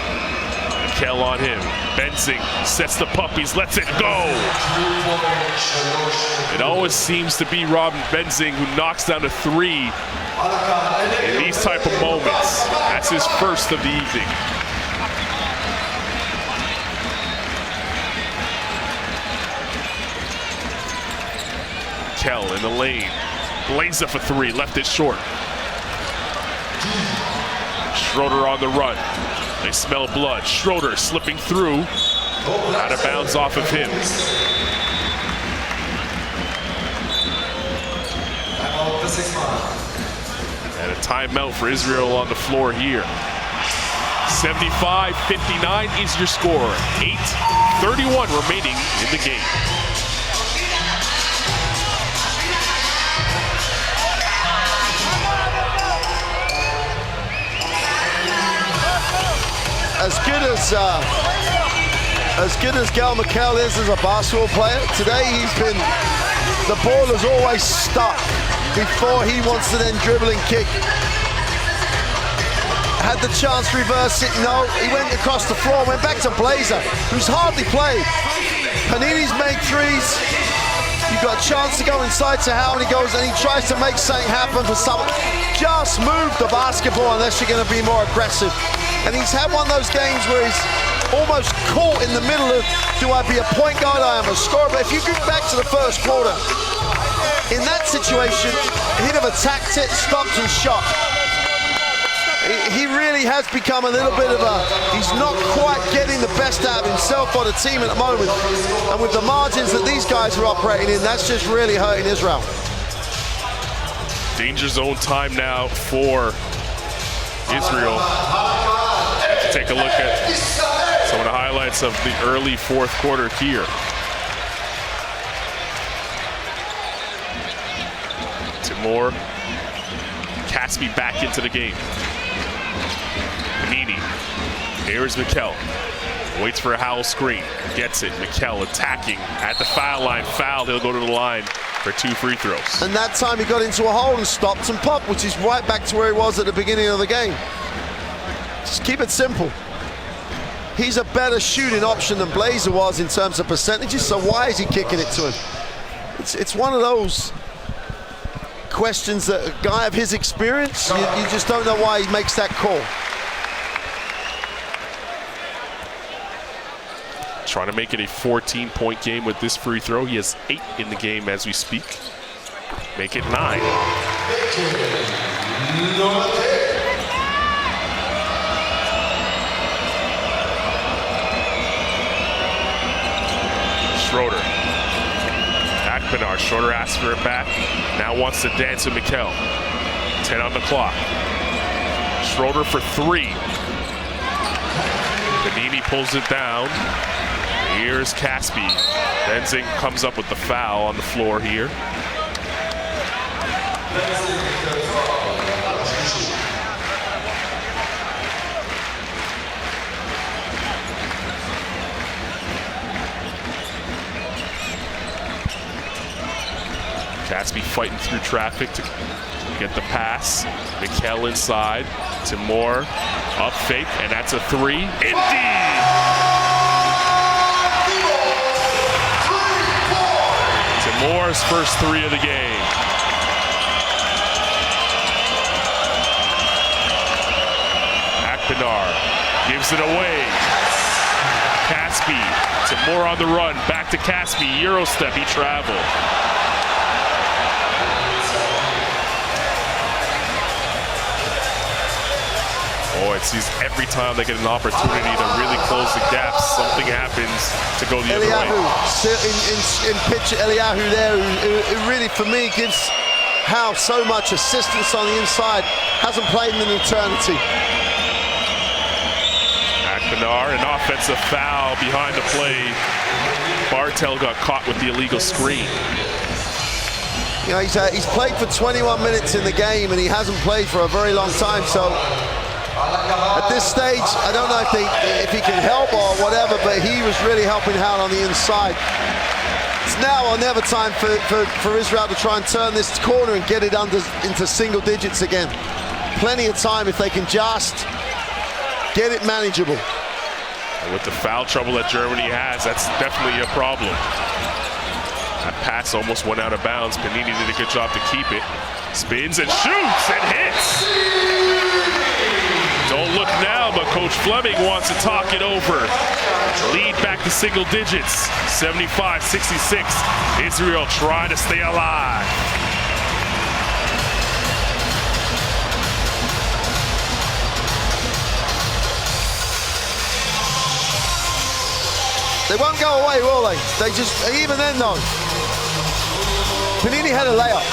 Mikel on him. Benzing sets the puppies, lets it go. It always seems to be Robin Benzing who knocks down a 3 in these type of moments. That's his first of the evening. Kell in the lane. Blazer for 3, left it short. Schroeder on the run. They smell blood. Schroeder slipping through. Out of bounds off of him. And a Timeout for Israel on the floor here. 75-59 is your score. 8:31 remaining in the game. As good as Gal McKell is as a basketball player, today the ball is always stuck before he wants to then dribble and kick. Had the chance to reverse it, no. He went across the floor, went back to Blazer, who's hardly played. Panini's made threes. You've got a chance to go inside to Howard, and he goes and he tries to make something happen for someone. Just move the basketball unless you're going to be more aggressive. And he's had one of those games where he's almost caught in the middle of, do I be a point guard, I am a scorer? But if you go back to the first quarter, in that situation, he'd have attacked it, stopped and shot. He really has become a little bit of he's not quite getting the best out of himself or the team at the moment. And with the margins that these guys are operating in, that's just really hurting Israel. Danger zone time now for Israel. Let's take a look at some of the highlights of the early fourth quarter here. Timur Caspi back into the game. Panini. Here's McKell. Waits for a Howell screen. Gets it. McKell attacking at the foul line. Fouled. He'll go to the line for 2 free throws. And that time he got into a hole and stopped and popped, which is right back to where he was at the beginning of the game. Just keep it simple. He's a better shooting option than Blazer was in terms of percentages, so why is he kicking it to him? It's one of those questions that a guy of his experience, you just don't know why he makes that call. Trying to make it a 14-point game with this free throw. He has 8 in the game as we speak. Make it 9. Schroeder. Akpinar. Schroeder asks for it back. Now wants to dance with McKell. 10 on the clock. Schroeder for 3. Panini pulls it down. Here's Caspi. Benzing comes up with the foul on the floor here. Caspi fighting through traffic to get the pass. McKell inside. Timur up fake, and that's a 3. Indeed! Timur's first 3 of the game. Akpinar gives it away. Caspi. Timur on the run. Back to Caspi. Euro step. He traveled. Oh, it seems every time they get an opportunity to really close the gap, something happens to go the other way. In pitch, Eliyahu there, who really, for me, gives Howe so much assistance on the inside. Hasn't played in an eternity. Akpinar, an offensive foul behind the play. Bartel got caught with the illegal screen. You know, he's played for 21 minutes in the game, and he hasn't played for a very long time, so at this stage, I don't know if he can help or whatever, but he was really helping Howard on the inside. It's now or never time for Israel to try and turn this corner and get it into single digits again. Plenty of time if they can just get it manageable. And with the foul trouble that Germany has, that's definitely a problem. That pass almost went out of bounds. Panini did a good job to keep it. Spins and shoots and hits. Don't look now, but Coach Fleming wants to talk it over. Lead back to single digits, 75-66. Israel trying to stay alive. They won't go away, will they? They just, even then though. Panini had a layup,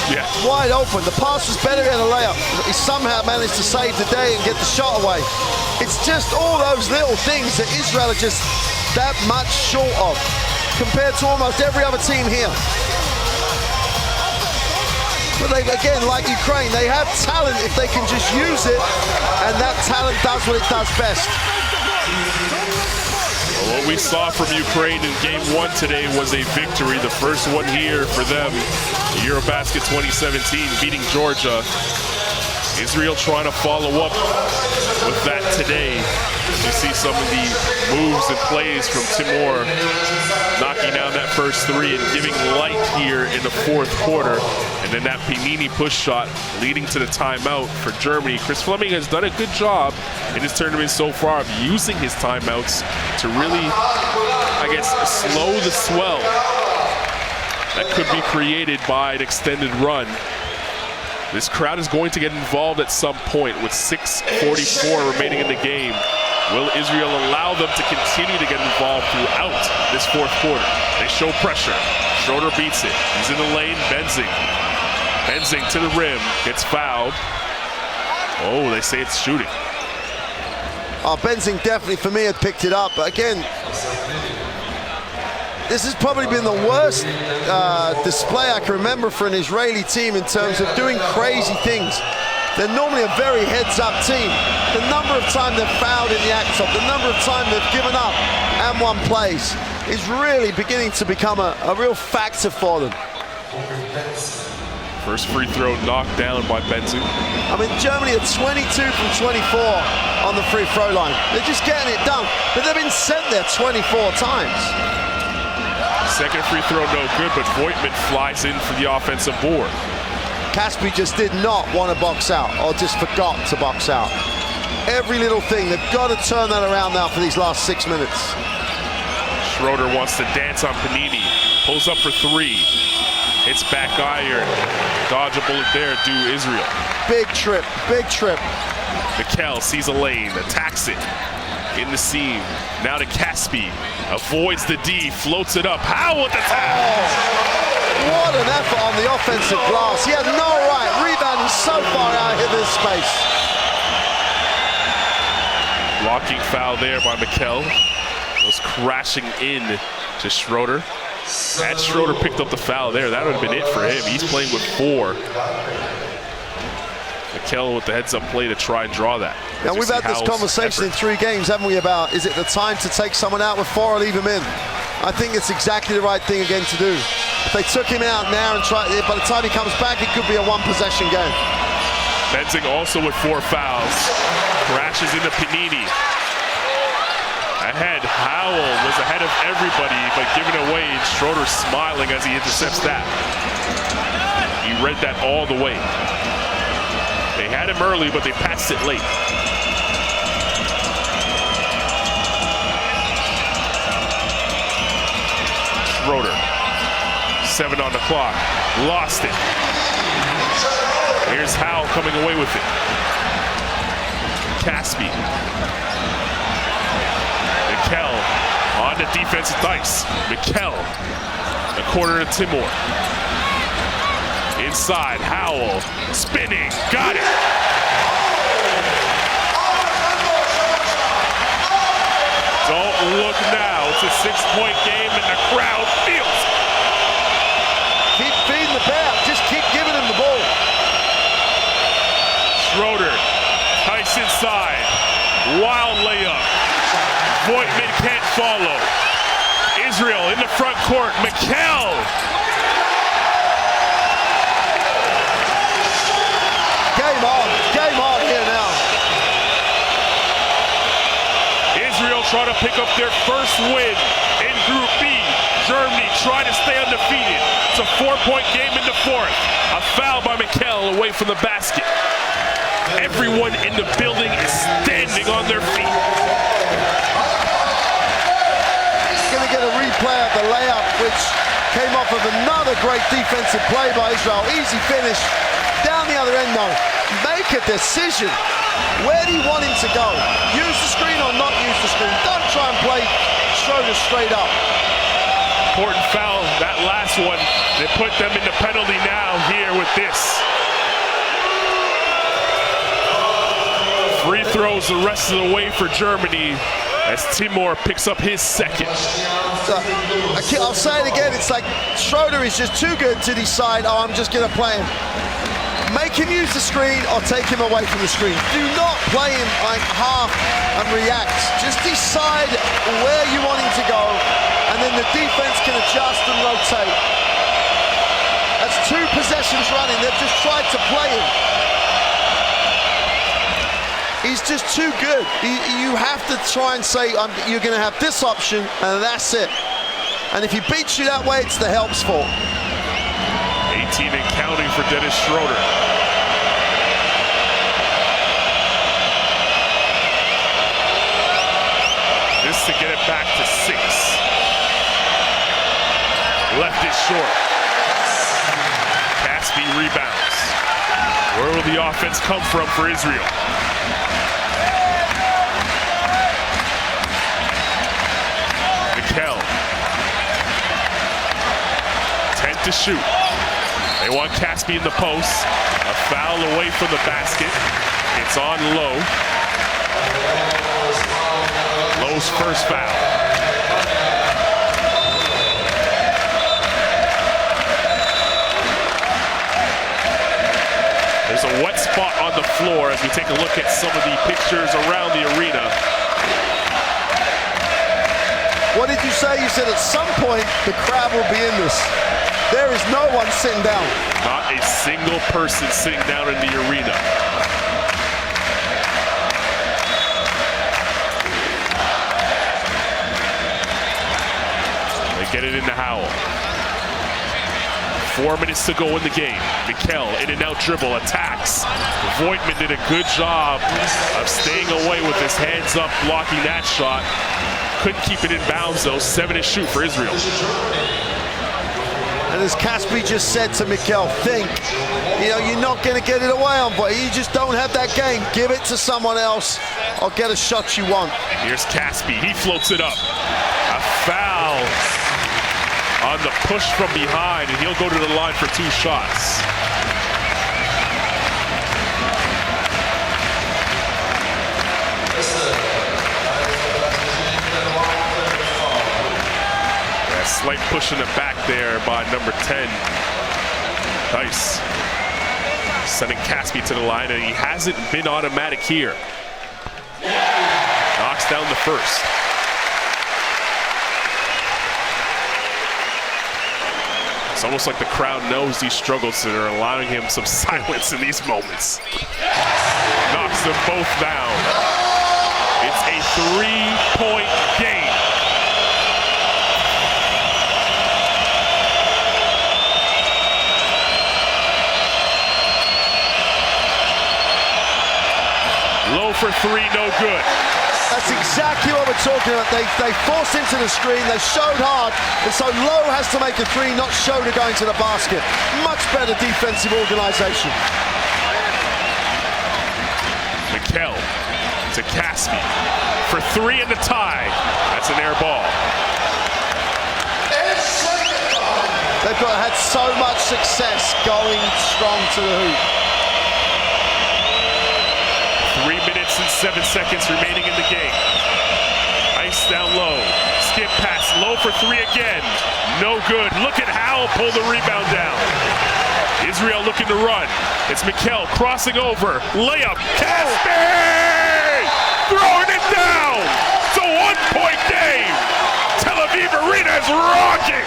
wide open. The pass was better than a layup. He somehow managed to save the day and get the shot away. It's just all those little things that Israel are just that much short of compared to almost every other team here. But they, again, like Ukraine, they have talent if they can just use it, and that talent does what it does best. Well, what we saw from Ukraine in Game 1 today was a victory, the first one here for them. EuroBasket 2017 beating Georgia. Israel trying to follow up with that today. You see some of the moves and plays from Timur, knocking down that first three and giving light here in the fourth quarter. And then that Panini push shot leading to the timeout for Germany. Chris Fleming has done a good job in his tournament so far of using his timeouts to really, I guess, slow the swell that could be created by an extended run. This crowd is going to get involved at some point with 6:44 remaining in the game. Will Israel allow them to continue to get involved throughout this fourth quarter? They show pressure. Schroeder beats it. He's in the lane. Benzing. Benzing to the rim. Gets fouled. Oh, they say it's shooting. Oh, Benzing definitely, for me, had picked it up. But again, this has probably been the worst display I can remember for an Israeli team in terms of doing crazy things. They're normally a very heads-up team. The number of times they've fouled in the act-up, the number of times they've given up and won plays is really beginning to become a real factor for them. First free throw knocked down by Benzing. I mean, Germany are 22 from 24 on the free throw line. They're just getting it done, but they've been sent there 24 times. Second free throw no good, but Voigtman flies in for the offensive board. Caspi just did not want to box out, or just forgot to box out. Every little thing, they've got to turn that around now for these last 6 minutes. Schroeder wants to dance on Panini. Pulls up for three. Hits back iron. Dodge a bullet there to Israel. Big trip, big trip. Mikel sees a lane, attacks it in the seam. Now to Caspi. Avoids the D, floats it up. Howell at the tap. Oh. What an effort on the offensive glass. He had no right. Rebounding so far out of his space. Blocking foul there by Mikel. Was crashing in to Schroeder. Had Schroeder picked up the foul there, that would have been it for him. He's playing with 4. Mikel with the heads-up play to try and draw that. Now, we've had this conversation in 3 games, haven't we, about is it the time to take someone out with 4 or leave him in? I think it's exactly the right thing again to do. If they took him out now and by the time he comes back, it could be a 1-possession game. Benzing also with 4 fouls. Crashes into Panini. Ahead, Howell was ahead of everybody, but given away, Schroeder smiling as he intercepts that. He read that all the way. They had him early, but they passed it late. Schroeder, 7 on the clock, lost it. Here's Howell coming away with it. Caspi. Mikel on the defensive dice. Mikel, a corner to Timur. Inside, Howell, spinning, got it. Don't look now, it's a 6-point game and the crowd feels it. Keep feeding the bear, just keep giving him the ball. Schroeder, Tice inside, wild layup. Voigtman can't follow. Israel in the front court, Mikel. Game on here now. Israel trying to pick up their first win in Group B. Germany trying to stay undefeated. It's a 4-point game in the fourth. A foul by Mikel away from the basket. Everyone in the building is standing on their feet. Going to get a replay of the layup, which came off of another great defensive play by Israel. Easy finish. Down the other end though. Make a decision. Where do you want him to go? Use the screen or not use the screen? Don't try and play Schroeder straight up. important foul, that last one. They put them in the penalty now here with this. Free throws the rest of the way for Germany as Timur picks up his second. I'll say it again, it's like Schroeder is just too good to decide, oh, I'm just gonna play him. Make him use the screen or take him away from the screen. Do not play him like half and react. Just decide where you want him to go, and then the defense can adjust and rotate. That's 2 possessions running. They've just tried to play him. He's just too good. You have to try and say, you're going to have this option, and that's it. And if he beats you that way, it's the help's fault. 18 and counting for Dennis Schroeder. This to get it back to 6. Left is short. Caspi rebounds. Where will the offense come from for Israel? Mikel. 10 to shoot. They want Caspi in the post. A foul away from the basket. It's on Lowe. Lowe's first foul. There's a wet spot on the floor as we take a look at some of the pictures around the arena. What did you say? You said at some point the crowd will be in this. There is no one sitting down. Not a single person sitting down in the arena. They get it into Howell. 4 minutes to go in the game. Mikel, in and out dribble, attacks. Voigtman did a good job of staying away with his hands up, blocking that shot. Couldn't keep it in bounds though. 7 to shoot for Israel. And as Caspi just said to Mikel, think, you're not going to get it away on, but you just don't have that game. Give it to someone else or get a shot you want. Here's Caspi, he floats it up. A foul on the push from behind, and he'll go to the line for 2 shots. Slight push in the back there by number 10. Nice. Sending Caspi to the line, and he hasn't been automatic here. Knocks down the first. It's almost like the crowd knows these struggles and are allowing him some silence in these moments. Knocks them both down. It's a 3-point game. Low for 3, no good. That's exactly what we're talking about. They forced into the screen, they showed hard, and so Lowe has to make a 3, not Schroeder going to the basket. Much better defensive organization. Mikel to Caspi for 3 in the tie. That's an air ball. They've had so much success going strong to the hoop. 3 minutes and 7 seconds remaining in the game. Ice down low. Skip pass. Low for 3 again. No good. Look at Howell pull the rebound down. Israel looking to run. It's Mikel crossing over. Layup. Caspi! Throwing it down. It's a 1-point game. Tel Aviv Arena is rocking.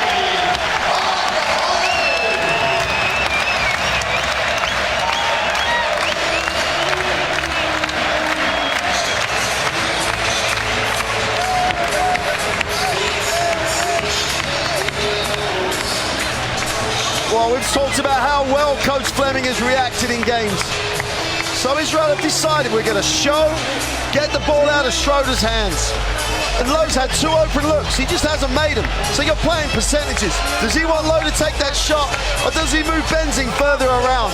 Well, we've talked about how well Coach Fleming has reacted in games. So Israel have decided we're going to get the ball out of Schroeder's hands. And Lowe's had 2 open looks. He just hasn't made them. So you're playing percentages. Does he want Lowe to take that shot, or does he move Benzing further around?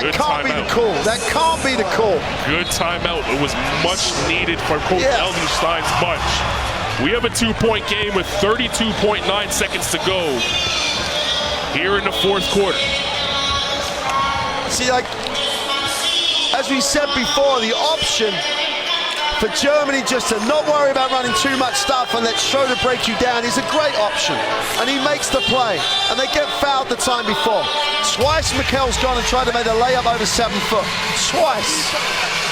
That can't be the call. That can't be the call. Good timeout. It was much needed for Coach Eldenstein's bunch. We have a 2-point game with 32.9 seconds to go here in the fourth quarter. See, like, as we said before, the option for Germany just to not worry about running too much stuff and let Schroeder break you down is a great option. And he makes the play. And they get fouled the time before. Twice Mikel's gone and tried to make a layup over 7 foot. Twice.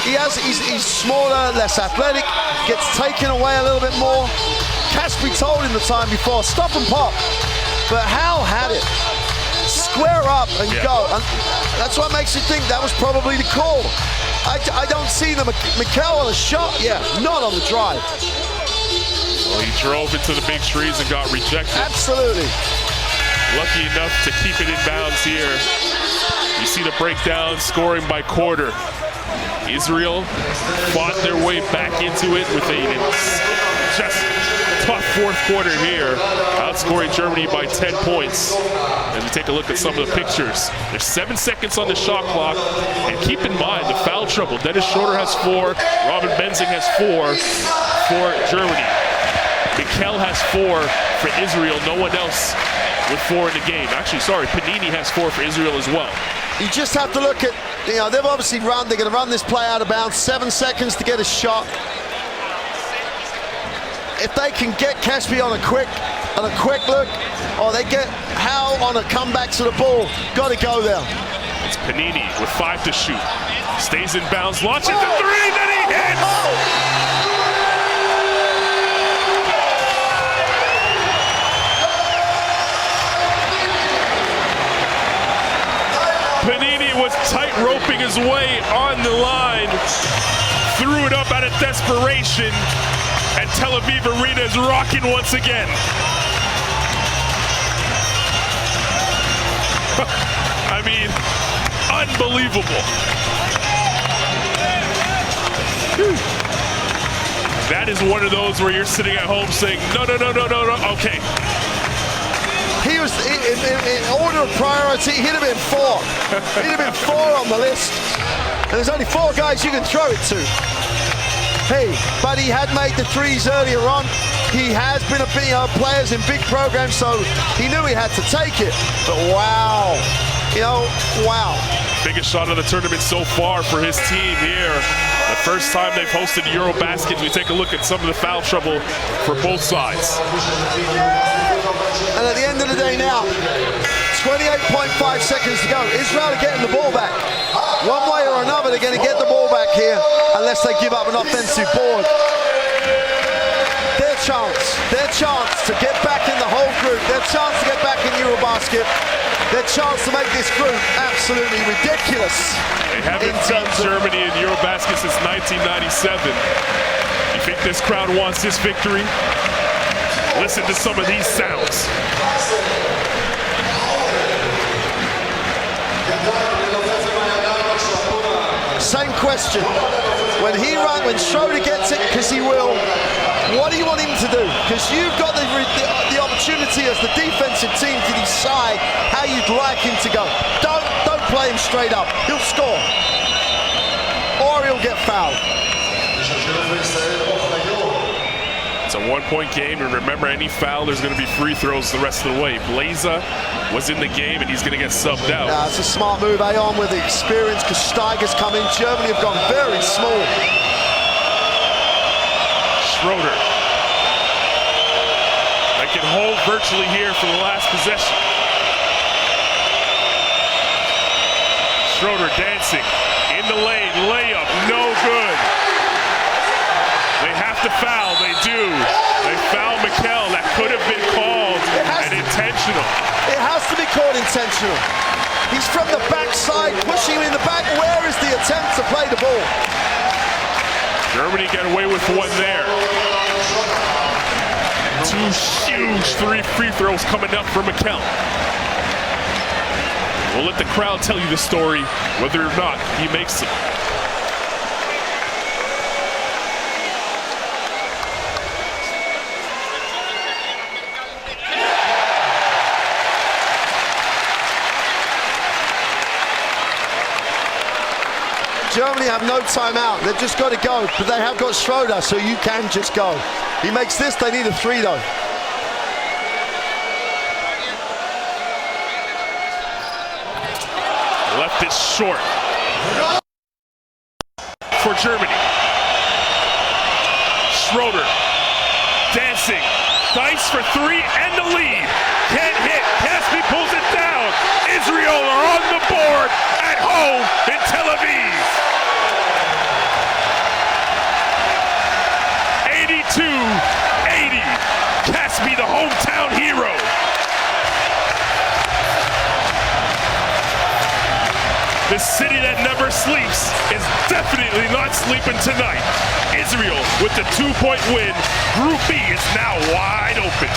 He's smaller, less athletic, gets taken away a little bit more. Caspi told him the time before, stop and pop. But Hal had it. Square up and go. And that's what makes you think that was probably the call. I don't see the Mikel on a shot. Yeah, not on the drive. Well, he drove into the big trees and got rejected. Absolutely. Lucky enough to keep it in bounds here. You see the breakdown, scoring by quarter. Israel fought their way back into it with a just tough fourth quarter here, outscoring Germany by 10 points. And we take a look at some of the pictures. There's 7 seconds on the shot clock, and keep in mind the foul trouble. Dennis Schroeder has 4, Robin Benzing has 4 for Germany. Mikel has 4 for Israel, no one else with 4 in the game. Actually, sorry, Panini has 4 for Israel as well. You just have to look at, they've obviously they're going to run this play out of bounds, 7 seconds to get a shot. If they can get Caspi on a quick look, or they get Hal on a comeback to the ball, got to go there. It's Panini with 5 to shoot. Stays in bounds, launches the 3, then he hits! Panini was tight roping his way on the line, threw it up out of desperation, and Tel Aviv Arena is rocking once again. I mean, unbelievable. That is one of those where you're sitting at home saying, no, okay. He was, in order of priority, he'd have been 4. He'd have been 4 on the list. And there's only 4 guys you can throw it to. Hey, but he had made the 3s earlier on. He has been a big players in big programs, so he knew he had to take it. But wow, wow. Biggest shot of the tournament so far for his team here. The first time they've hosted EuroBasket. We take a look at some of the foul trouble for both sides. And at the end of the day now, 28.5 seconds to go. Israel are getting the ball back. One way or another, they're going to get the ball back here unless they give up an offensive board. Their chance to get back in the whole group, their chance to get back in EuroBasket, their chance to make this group absolutely ridiculous. They haven't beat Germany in EuroBasket since 1997. You think this crowd wants this victory? Listen to some of these sounds. Same question. When Schroeder gets it, because he will, what do you want him to do? Because you've got the opportunity as the defensive team to decide how you'd like him to go. Don't play him straight up. He'll score. Or he'll get fouled. It's a 1-point game, and remember, any foul, there's going to be free throws the rest of the way. Blazer was in the game, and he's going to get subbed out. It's a smart move, Ayon, with the experience, because Steiger's come in. Germany have gone very small. Schroeder. They can hold virtually here for the last possession. Schroeder dancing in the lane, layup, no good. They have to foul, they do. They foul Mikel, that could have been called and intentional. It has to be called intentional. He's from the backside, pushing him in the back. Where is the attempt to play the ball? Germany get away with one there. 2 huge 3 free throws coming up for Mikel. We'll let the crowd tell you the story, whether or not he makes them. Germany have no timeout. They've just got to go, but they have got Schroeder, so you can just go. He makes this, they need a 3 though. Left it short for Germany. Schroeder dancing, dice for 3 and the lead. Can't hit, Caspi pulls it down. Israel are on the board at home in Tel Aviv. 82-80, Caspi the hometown hero. The city that never sleeps is definitely not sleeping tonight. Israel with the 2-point win. Group B is now wide open.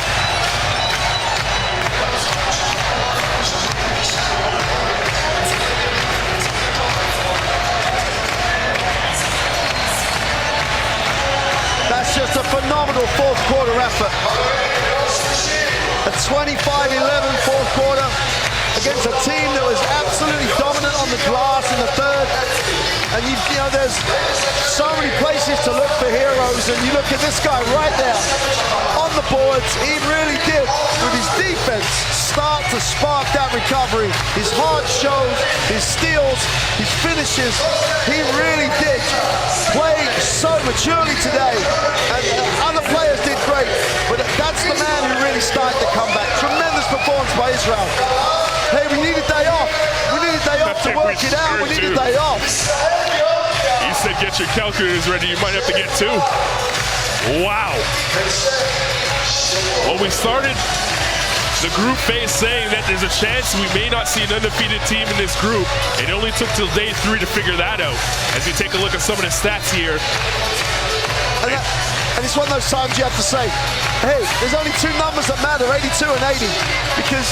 That's just a phenomenal fourth quarter effort. A 25-11 fourth quarter against a team that was absolutely dominant on the glass in the third. And you know, there's so many places to look for heroes, and you look at this guy right there on the boards. He really did, with his defense, start to spark that recovery. His hard shows, his steals, his finishes. He really did play so maturely today, and other players did great, but that's the man who really started the comeback. Tremendous performance by Israel. Hey, we need a day off. We need a day off to work it out. We need a day off. You said get your calculators ready. You might have to get 2. Wow. Well, we started the group phase saying that there's a chance we may not see an undefeated team in this group. It only took till day 3 to figure that out. As we take a look at some of the stats here. And it's one of those times you have to say, hey, there's only 2 numbers that matter, 82 and 80. Because,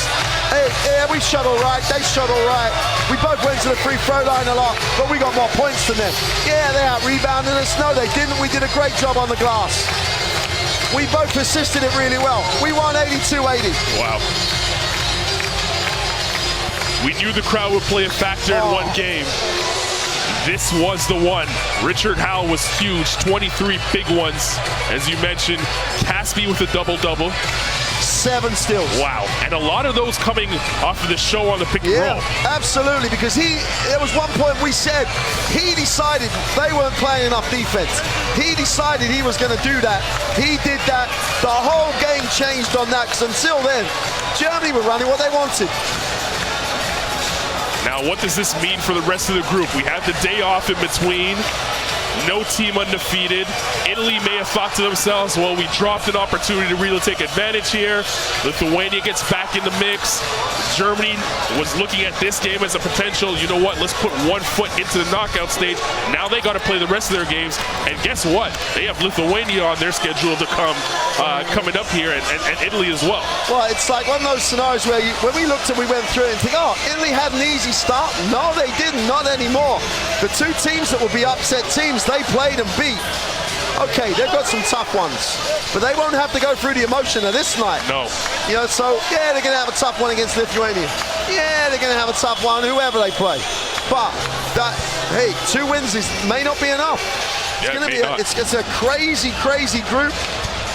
hey, yeah, we shot all right, they shot all right. We both went to the free throw line a lot, but we got more points than them. Yeah, they out-rebounded us. No, they didn't. We did a great job on the glass. We both assisted it really well. We won 82-80. Wow. We knew the crowd would play a factor in one game. This was the one. Richard Howell was huge, 23 big ones. As you mentioned, Caspi with a double-double. 7 steals. Wow, and a lot of those coming off of the show on the pick and roll. Absolutely, because there was one point we said he decided they weren't playing enough defense. He decided he was going to do that. He did that. The whole game changed on that, because until then, Germany were running what they wanted. Now, what does this mean for the rest of the group? We have the day off in between. No team undefeated. Italy may have thought to themselves, well, we dropped an opportunity to really take advantage here. Lithuania gets back in the mix. Germany was looking at this game as a potential, you know what, let's put 1 foot into the knockout stage. Now they got to play the rest of their games. And guess what? They have Lithuania on their schedule to coming up here, and Italy as well. Well, it's like one of those scenarios where when we looked and we went through it and think, oh, Italy had an easy start. No, they didn't, not anymore. The 2 teams that will be upset teams, they played and beat. Okay, they've got some tough ones, but they won't have to go through the emotion of this night. No. You know, so yeah, they're going to have a tough one against Lithuania. Yeah, they're going to have a tough one, whoever they play. But that, hey, 2 wins may not be enough. It's going to be it's a crazy, crazy group.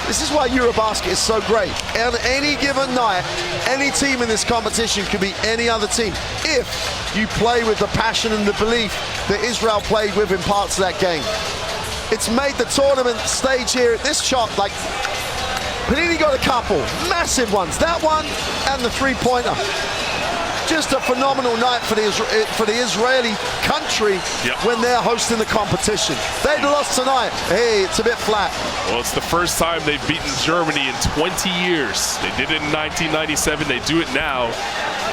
This is why EuroBasket is so great. On any given night, any team in this competition could be any other team if you play with the passion and the belief that Israel played with in parts of that game. It's made the tournament stage here at this shot, like, Panini got a couple, massive ones. That one and the 3-pointer. Just a phenomenal night for the Israeli country when they're hosting the competition. They'd lost tonight. Hey, it's a bit flat. Well, it's the first time they've beaten Germany in 20 years. They did it in 1997. They do it now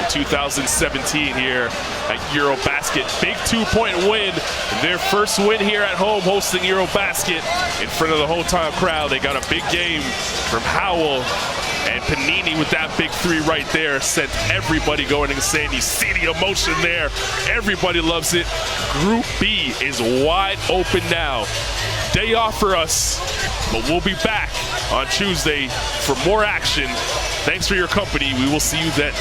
in 2017 here at EuroBasket. Big 2-point win. Their first win here at home hosting EuroBasket in front of the whole time crowd. They got a big game from Howell. And Panini with that big 3 right there sent everybody going insane. You see the emotion there. Everybody loves it. Group B is wide open now. Day off for us, but we'll be back on Tuesday for more action. Thanks for your company. We will see you then.